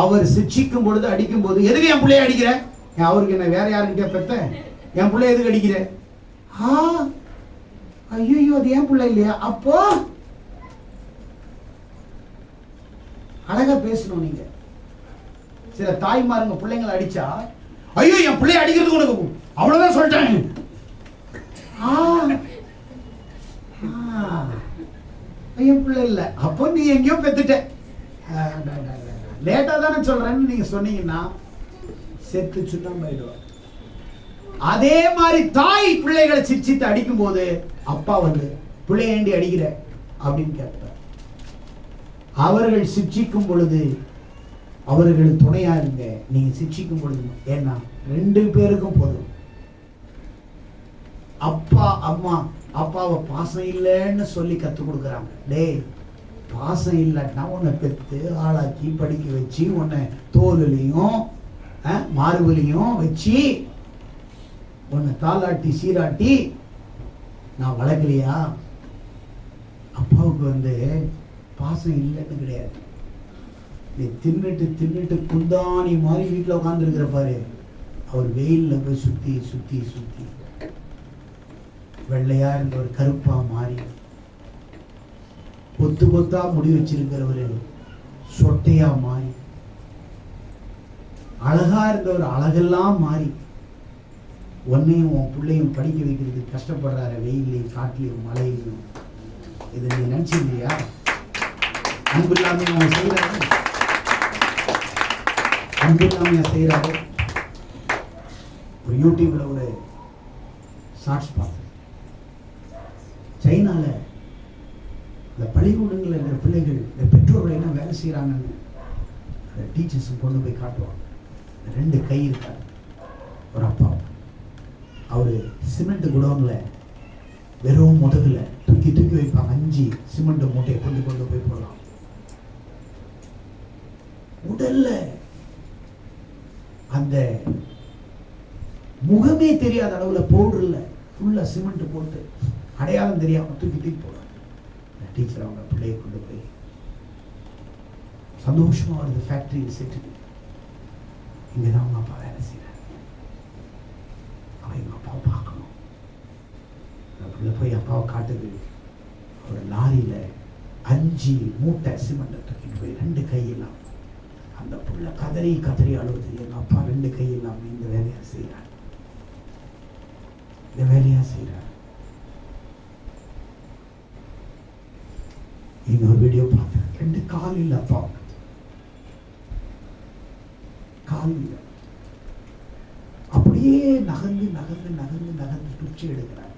அவர் சிச்சிக்கும் பொழுது, அடிக்கும் போது, எதுக்கு என் பிள்ளைய அடிக்கிற? அவருக்கு என்ன வேற யாருக்கிட்ட பெத்த? என் பிள்ளை எதுக்கு அடிக்கிற? ஐயோ அது என் பிள்ளை இல்லையா? அப்போ அழகா பேசணும். நீங்க சில தாய்மாருங்க பிள்ளைங்களை அடிச்சா, ஐயோ என் பிள்ளைய அடிக்கிறது உனக்கு அவ்வளவுதான் சொல்லிட்டேன். என் பிள்ளை இல்ல, அப்போ நீ எங்கேயோ பெத்துட்ட. லேட்டா தானே சொல்றேன்னு நீங்க சொன்னீங்கன்னா செத்து சுண்ணாம்பு ஆயிடுவார். அதே மாதிரி தாய் பிள்ளைகளை சிரிச்சிட்டு அடிக்கும் போது அப்பா வந்து பிள்ளையண்டி அடிக்கிற அப்படின்னு கேட்பார். அவர்கள் சிக்ஷிக்கும் பொழுது அவர்கள் துணையா இருங்க. நீங்க சிக்ஷிக்கும் பொழுது, ஏன்னா 2 பேருக்கும் போதும். அப்பா அம்மா அப்பாவை பாசம் இல்லைன்னு சொல்லி கத்து கொடுக்குறாங்க. டேய், பாசம் இல்லைன்னா உன்னை பெற்று ஆளாக்கி படிக்க வச்சு உன்னை தோலுலையும் மார்புலையும் வச்சு உன்னை தாளாட்டி சீராட்டி நான் வளர்க்கலையா? அப்பாவுக்கு வந்து பாசம் இல்லைன்னு கிடையாது. நீ தின்னுட்டு குந்தாணி மாதிரி வீட்டில் உட்காந்துருக்கிற பாரு, அவர் வெயிலில் போய் சுற்றி சுற்றி சுற்றி வெள்ளையா இருந்தவர் கருப்பா மாறி, கொத்து கொத்தா முடி வச்சிருக்கிறவர் சொட்டையா மாறி, அழகா இருந்தவர் அழகெல்லாம் மாறி, உன்னையும் உன் பிள்ளையும் படிக்க வைக்கிறதுக்கு கஷ்டப்படுறாரு, வெயிலையும் காட்டிலையும் மழையிலையும். இதை நீ நினைச்சிருந்தியா? அன்பு இல்லாம அவன் செய்யறாரு, அன்பு இல்லாம செய்யறாரு. ஒரு யூடியூப்ல ஒரு ஷார்ட்ஸ் பார்த்தேன். சைனால இந்த பள்ளிக்கூடங்களில் இருக்கிற பிள்ளைகள் இந்த பெற்றோர்கள் என்ன வேலை செய்யறாங்கன்னு டீச்சர்ஸ் கொண்டு போய் காட்டுவாங்க. 2 கை இருக்காரு ஒரு அப்பா. அவரு சிமெண்ட் குடோன்ல வெறும் முதுகுல தூக்கி வைப்பாங்க. 5 சிமெண்ட் மூட்டையை கொண்டு போய் போடலாம். உடல்ல அந்த முகமே தெரியாத அளவுல பவுடர்ல ஃபுல்லா சிமெண்ட் போட்டு அடையாளம் தெரியாம தூக்கி போடுறாங்க. டீச்சர் அவங்க பிள்ளையை கொண்டு போய் சந்தோஷமா வருது. ஃபேக்டரியில் செட்டு இங்கதான் அவங்க அப்பா வேலை செய்யறாங்க. அவன் எங்க அப்பாவை பார்க்கணும். பிள்ளை போய் அப்பாவை காட்டுது. ஒரு லாரியில 5 மூட்டை சிமெண்ட் தூக்கிட்டு போய் 2 கை இல்லாம அந்த பிள்ளை கதறி அழுகுது. எங்க அப்பா 2 கை இல்லாம இந்த வேலையா செய்யறாரு, இந்த வேலையா செய்யறாரு. இன்னொரு வீடியோ பார்த்தேன். 2 கால் இல்லை அப்பா, கால் இல்லை. அப்படியே நகர்ந்து பிச்சை எடுக்கிறார்.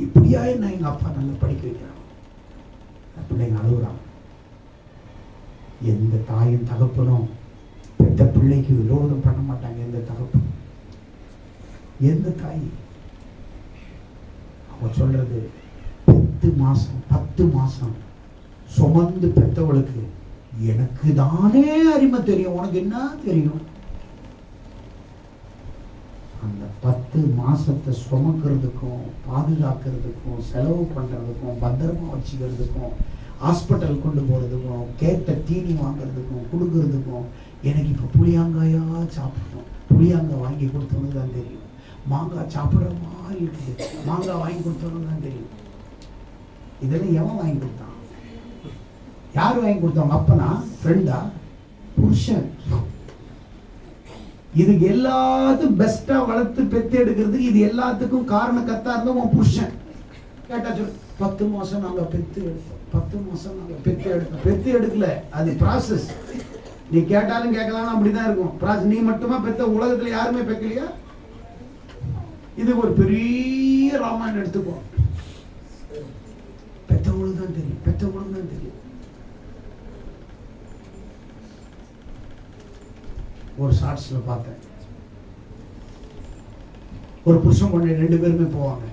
இப்படியா நான் எங்க அப்பா நல்லா படிக்க வைக்கிறான். பிள்ளைங்க அழுகுறாங்க. எந்த தாயும் தகப்பனும் பெத்த பிள்ளைக்கு விரோதம் பண்ண மாட்டாங்க. எந்த தகப்பனும், எந்த தாய். அவங்க சொல்றது 10 மாசம் சுமந்து பெத்தவளுக்கு எனக்கு தானே அருமை தெரியும், உனக்கு என்ன தெரியும். அந்த 10 மாசத்தை சுமக்கிறதுக்கும் பாதுகாக்கிறதுக்கும் செலவு பண்றதுக்கும் பத்திரமா வச்சுக்கிறதுக்கும் ஹாஸ்பிட்டல் கொண்டு போறதுக்கும் கேட்ட தீனி வாங்குறதுக்கும் கொடுக்கறதுக்கும் எனக்கு இப்ப புளியாங்காயா சாப்பிடணும். புளியாங்காய் வாங்கி கொடுத்தவனுக்கு தான் தெரியும். மாங்காய் சாப்பிடுற மாதிரி இருக்குது, மாங்காய் வாங்கி கொடுத்தவனுக்கு தான் தெரியும். இதெல்லாம் எவன் வாங்கி கொடுத்தான்? யார் வாங்கி கொடுத்தவங்க? அப்பனா, ஃப்ரெண்டா, புருஷன்? இதுக்கு எல்லாத்துக்கும் பெஸ்டா வளர்த்து பெத்து எடுக்கிறது, இது எல்லாத்துக்கும் காரண கத்தா இருந்தவன் புருஷன். கேட்டா சொல்லு, 10 மாசம் நாங்க பெத்து எடுத்தோம், 10 மாசம் நாங்க பெத்து எடுத்தோம். பெத்து எடுக்கல, அது ப்ராசஸ். நீ கேட்டாலும் கேட்கலாம் அப்படிதான் இருக்கும் ப்ராசஸ். நீ மட்டுமா பெத்த? உலகத்துல யாருமே பெக்கலையா? இது ஒரு பெரிய ராமாயணம் எடுத்துக்கோ. பெத்தவங்களுக்கு தான் தெரியும், பெத்தவங்களுக்கு தான் தெரியும். ஒரு ஷார்ட்ஸ்ல பார்த்தேன். ஒரு புருஷன் பொண்டாட்டி 2 பேருமே போவாங்க.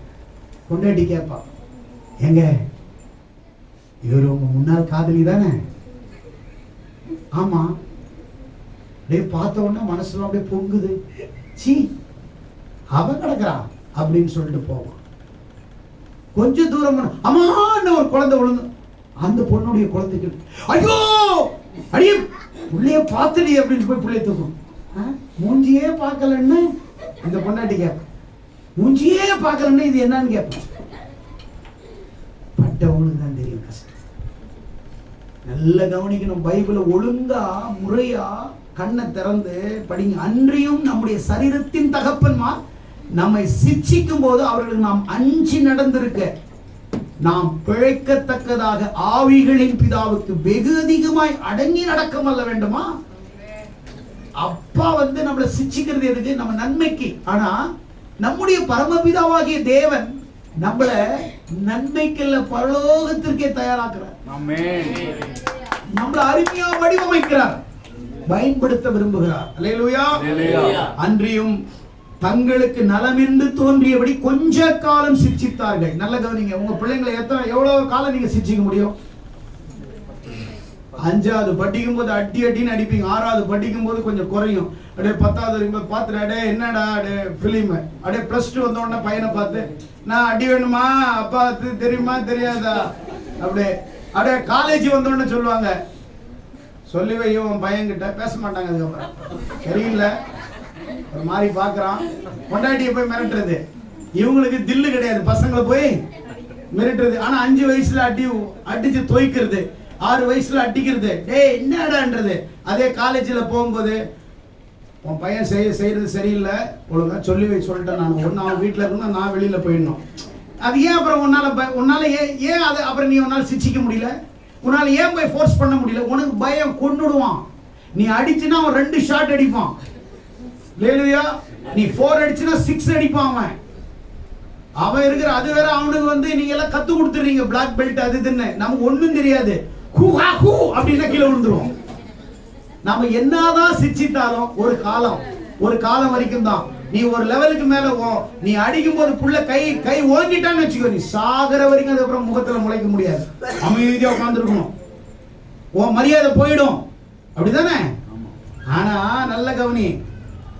பொண்டாட்டி கேட்பா, எங்க இவர் உங்க முன்னாள் காதலி தானே? ஆமா. அப்படியே பார்த்த உடனே மனசுல அப்படியே பொங்குது. சீ, அவன் கிடக்குறா அப்படின்னு சொல்லிட்டு போவான். கொஞ்சம் தூரம் அம்மான்னு ஒரு குழந்தை விழுந்து, அந்த பொண்ணுடைய குழந்தைக்கு ஐயோ அடியே புள்ளைய பார்த்துடி அப்படின்னு போய் புள்ளைய தூக்கும். மூஞ்சியே பார்க்கலன்னு இந்த பொண்டாட்டி கேட்ப, மூஞ்சியே பார்க்கலன்னு இது என்னன்னு கேட்பேன். பட்டவங்களுக்கு தான் தெரியும் கஷ்டம். நல்ல கவனிக்கணும். பைபிளை ஒழுங்கா முறையா கண்ணை திறந்து படிங்க. அன்றியும் நம்முடைய சரீரத்தின் தகப்பன்மார் நம்மை சிட்சிக்கும் போது அவர்களுக்கு நாம் அஞ்சி நடந்திருக்க, நாம் பிழைக்கத்தக்கதாக ஆவிகளின் பிதாவுக்கு வெகு அதிகமாய் அடங்கி நடக்க அல்ல வேண்டுமா? அப்பா நம்மளை சிட்சிக்கிறது எதுக்கு? நம்ம நன்மைக்கு. ஆனா நம்முடைய பரமபிதாவாகிய தேவன் நம்மள நன்மைக்குள்ள பரலோகத்திற்கே தயாராக்குறார். நம்மள அருமையா வடிவமைக்கிறார், பயன்படுத்த விரும்புகிறார். அல்லேலூயா. அன்றியும் தங்களுக்கு நலம் என்று தோன்றியபடி கொஞ்ச காலம் சிட்சித்தார்கள். நல்ல கவனிங்க. உங்க பிள்ளைங்களை எவ்வளவு காலம் நீங்க சிட்சிக்க முடியும்? 5வது படிக்கும் போது அடின்னு அடிப்பீங்க. 6வது படிக்கும் போது கொஞ்சம் குறையும். அப்படியே 10வது வரைக்கும் பார்த்துட்டு அடே என்னடா அடே பிலிம். அப்படியே +2 வந்த உடனே பையனை பார்த்து, நான் அடி வேணுமா அப்பா தெரியுமா தெரியாதா? அப்படியே காலேஜ் வந்த உடனே சொல்லுவாங்க, சொல்லி வையும் பையன்கிட்ட பேச மாட்டாங்க. அதுக்கப்புறம் தெரியல, ஒரு மாதிரி பாக்குறான். பொண்டாட்டியை போய் மிரட்டுறது. இவங்களுக்கு தில்லு கிடையாது, பசங்களை போய் மிரட்டுறது. ஆனா 5 வயசுல அடிச்சு தோய்க்கிறது, 6 வயசுல அடிக்கிறது. டேய் என்னடான்றது. அதே காலேஜ்ல போகும்போது உன் பையன் செய்யறது சரியில்லை, ஒழுங்கா சொல்லி சொல்லிட்டேன் நான். ஒன்று அவன் வீட்டில் இருந்தால் நான் வெளியில் போயிடணும். அது ஏன் அப்புறம் உன்னால ஏன் அது அப்புறம் நீ உன்னால் சிச்சிக்க முடியல? உன்னால் ஏன் போய் ஃபோர்ஸ் பண்ண முடியல? உனக்கு பயம் கொன்னுடுவான். நீ அடிச்சுன்னா அவன் 2 ஷாட் அடிப்பான். லேலுயா. நீ 4 அடிச்சுன்னா 6 அடிப்பான் அவன். அவன் இருக்கிற அது வேற. அவனுக்கு நீங்க எல்லாம் கத்து கொடுத்துறீங்க பிளாக் பெல்ட் அது இதுன்னு. நமக்கு ஒண்ணும் தெரியாது. ஹூ அப்படின்னா கீழே விழுந்துருவோம். நம்ம என்னதான் சிச்சித்தாலும் ஒரு காலம் வரைக்கும் தான். நீ ஒரு லெவலுக்கு மேல நீ அடிக்கும் போது புள்ள கை ஓங்கிட்டான்னு வச்சுக்கோ, நீ சாகர வரைக்கும் அதுக்கப்புறம் முகத்துல முளைக்க முடியாது. அமைதியா உட்கார்ந்துருக்கணும். உன் மரியாதை போயிடும். அப்படிதானே? ஆனா நல்ல கவனி,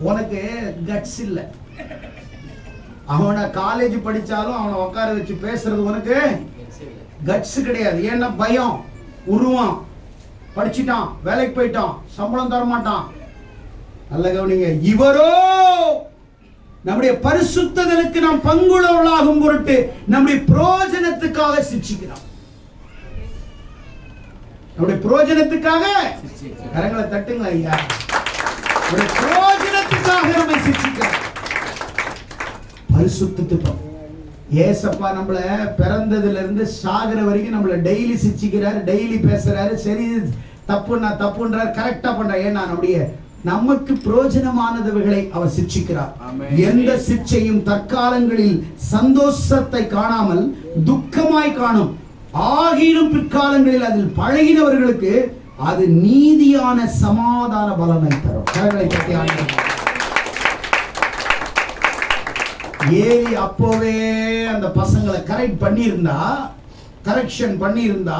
உனக்கு கட்ஸ் இல்ல. அவனை காலேஜ் படிச்சாலும் அவனை உட்கார வச்சு பேசுறது உனக்கு கட்ஸ் கிடையாது. ஏன்னா பயம். உருவம் படிச்சுட்டான், வேலைக்கு போயிட்டான், சம்பளம் தர மாட்டான். நல்ல கவனிங்க, இவரோ நம்முடைய பரிசுத்ததற்கு நாம் பங்குள்ளவர்களாகும் பொருட்டு நம்முடைய பிரயோஜனத்துக்காக சிட்சிக்கிறான். நம்முடைய பிரயோஜனத்துக்காக. கரங்களை தட்டுங்க ஐயா. நம்முடைய பிரயோஜனத்துக்காக நம்மை சிட்சிக்கிறான். பரிசுத்தத்துக்கு ஏசப்பா நம்மள பிறந்ததுல இருந்து சாகிற வரைக்கும் நம்மள டெய்லி சிச்சிக்கிறாரு, டெய்லி பேசுறாரு. சரி தப்புன்னா தப்புன்றார், கரெக்டா பண்றார். ஏன்னா நம்முடைய நமக்கு பிரயோஜனமானதுகளை அவர் சிட்சிக்கிறார். எந்த சிட்சையும் தற்காலங்களில் சந்தோஷத்தை காணாமல் துக்கமாய் காணும். ஆகிலும் பிற்காலங்களில் அதில் பழகினவர்களுக்கு அது நீதியான சமாதான பலனை தரும். கரங்களை தட்டி ஆண்டவர். ஏலி அப்போவே அந்த பசங்களை கரெக்ஷன் பண்ணியிருந்தா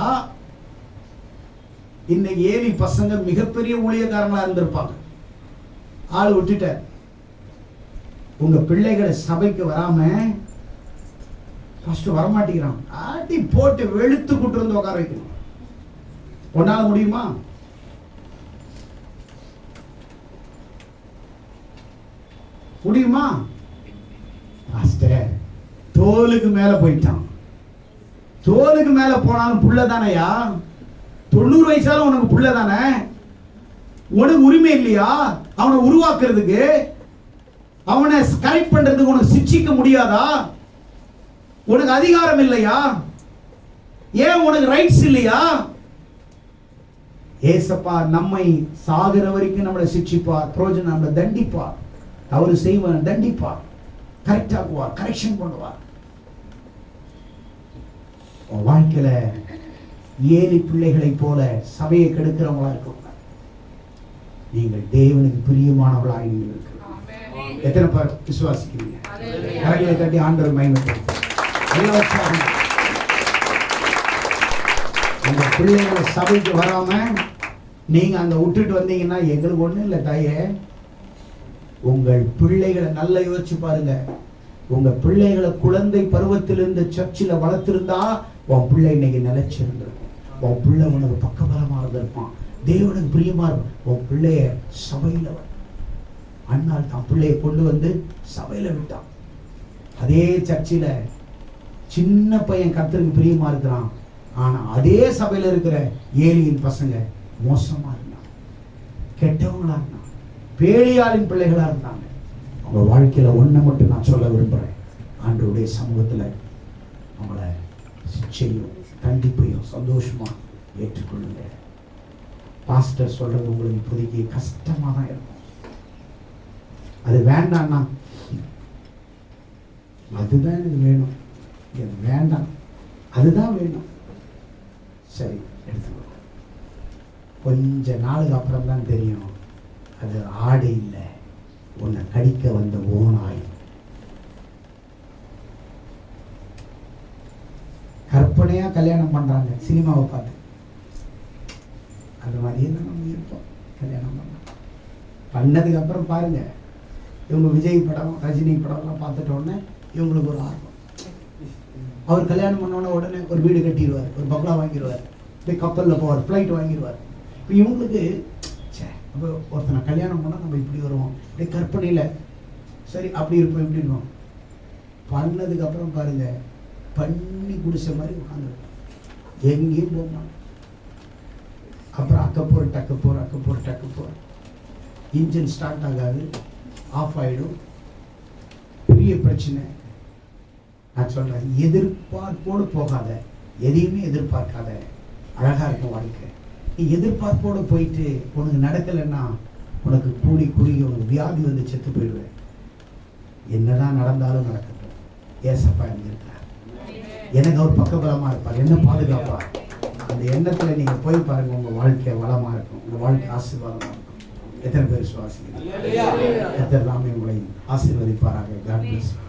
இன்னைக்கு ஏலி பசங்க மிகப்பெரிய ஊழியக்காரங்களா இருந்திருப்பாங்க. ஆள் விட்டுட்ட. உங்க பிள்ளைகளை சபைக்கு வராம ஃபர்ஸ்ட் வரமாட்டேங்கிறான். ஆட்டி போட்டு வெளுத்து கூட்டு வந்து உட்கார வைக்கணும். உன்னால முடியுமா? முடியுமா? தோலுக்கு மேல போயிட்டான். தோலுக்கு மேல போனாலும் புள்ள தானையா? 90 வயசாலும் உனக்கு புள்ள தானே? உனக்கு உரிமை இல்லையா அவனை உருவாக்குறதுக்கு? அவனை கரெக்ட் பண்றதுக்கு உனக்கு சிட்சிக்க முடியாதா? உனக்கு அதிகாரம் இல்லையா? ஏன் உனக்கு ரைட்ஸ் இல்லையா? ஏசப்பா நம்மை சாகிற வரைக்கும் நம்மளை சிட்சிப்பார், பிரயோஜனம் நம்மளை தண்டிப்பார், தவறு செய்வன் தண்டிப்பார், கரெக்டாக்குவார், கரெக்ஷன் பண்ணுவார். வாழ்க்கையில ஏலி பிள்ளைகளை போல சபையை கெடுக்கிறவங்களா இருக்க நீங்கள் தேவனுக்கு பிரியமானவர்களாக நீங்கள் இருக்கிறீங்க. எத்தனை பேர் விசுவாசிக்கிறீங்க? கரங்களை தட்டி ஆண்டவர் மகிமைப்படுத்தும். அந்த பிள்ளைகளை சபைக்கு வராம நீங்க அங்க விட்டுட்டு வந்தீங்கன்னா எங்களுக்கு ஒண்ணு இல்லை தாயே. உங்கள் பிள்ளைகளை நல்லா யோசிச்சு பாருங்க. உங்க பிள்ளைகளை குழந்தை பருவத்திலிருந்து சர்ச்சில் வளர்த்திருந்தா உன் பிள்ளை இன்னைக்கு நிலைச்சிருந்திருக்கும். உன் பிள்ளை உனக்கு பக்கபலமா இருந்திருப்பான், தேவனுக்கு பிரியமா இருக்கும். உன் பிள்ளைய சபையில அண்ணால் தான் பிள்ளைய கொண்டு வந்து சபையில விட்டான். அதே சர்ச்சில் சின்ன பையன் கர்த்தருக்கு பிரியமா இருக்கிறான். ஆனா அதே சபையில இருக்கிற ஏலியின் பசங்க மோசமா இருந்தான், கெட்டவங்களா இருந்தான், பேலியாளின் பிள்ளைகளா இருந்தாங்க. அவங்க வாழ்க்கையில ஒண்ணை மட்டும் நான் சொல்ல விரும்புறேன். ஆண்டவருடைய சமூகத்துல அவங்கள சிச்சையும் கண்டிப்பையும் சந்தோஷமா ஏற்றுக்கொள்ளுங்க. பாஸ்டர் சொல்றது உங்களுக்கு இப்போதைக்கு கஷ்டமா தான் இருக்கும். அது வேண்டாம்னா அதுதான் எனக்கு வேணும், எனக்கு வேண்டாம் அதுதான் வேணும், சரி எடுத்துக்கோ. கொஞ்ச நாளுக்கு அப்புறம் தான் தெரியும் அது ஆடு இல்லை, உன்னை கடிக்க வந்த ஓநாய். கற்பனையா கல்யாணம் பண்றாங்க சினிமாவை பார்த்து. அது மாதிரியே தான் நம்ம இருப்போம். கல்யாணம் பண்ணதுக்கு அப்புறம் பாருங்க, இவங்க விஜய் படம் ரஜினி படம்லாம் பார்த்துட்ட உடனே இவங்களுக்கு ஒரு ஆர்வம். அவர் கல்யாணம் பண்ணோன்னா உடனே ஒரு வீடு கட்டிடுவார், ஒரு பங்களா வாங்கிடுவார், போய் கப்பலில் போவார், ஃப்ளைட் வாங்கிடுவார். இப்போ இவங்களுக்கு அப்போ ஒருத்தனை கல்யாணம் பண்ணால் நம்ம இப்படி வருவோம், இப்படி கற்பனையில் சரி அப்படி இருப்போம் இப்படி இருப்போம். பண்ணதுக்கு அப்புறம் பாருங்க பண்ணி குடிச்ச மாதிரி உட்காந்துருக்கோம், எங்கேயும் போகணும். அப்புறம் அக்கப்போர் டக்கப்போர். இன்ஜின் ஸ்டார்ட் ஆகாது, ஆஃப் ஆகிடும், பெரிய பிரச்சனை. நான் சொல்கிறேன், எதிர்பார்ப்போடு போகாத, எதையுமே எதிர்பார்க்காத. அழகாக இருக்கும் வாழ்க்கை. நீ எதிர்பார்ப்போடு போயிட்டு உனக்கு நடக்கலைன்னா உனக்கு கூடி குறுகி உனக்கு வியாதி வந்து செத்து போயிடுவேன். என்னதான் நடந்தாலும் நடக்கட்டும், ஏசப்பா எனக்கு இருக்கார், எனக்கு அவர் பக்கபலமாக இருப்பார், என்ன பாதுகாப்பார். அந்த எண்ணத்தில் நீங்கள் போய் பாருங்கள், உங்கள் வாழ்க்கை வளமாக இருக்கும், உங்கள் வாழ்க்கை ஆசீர்வாதமாக இருக்கும். எத்தனை பேர் விசுவாசிக்கிறீங்க? எத்தனை நாமே உங்களை ஆசீர்வதிப்பாராக. God bless you.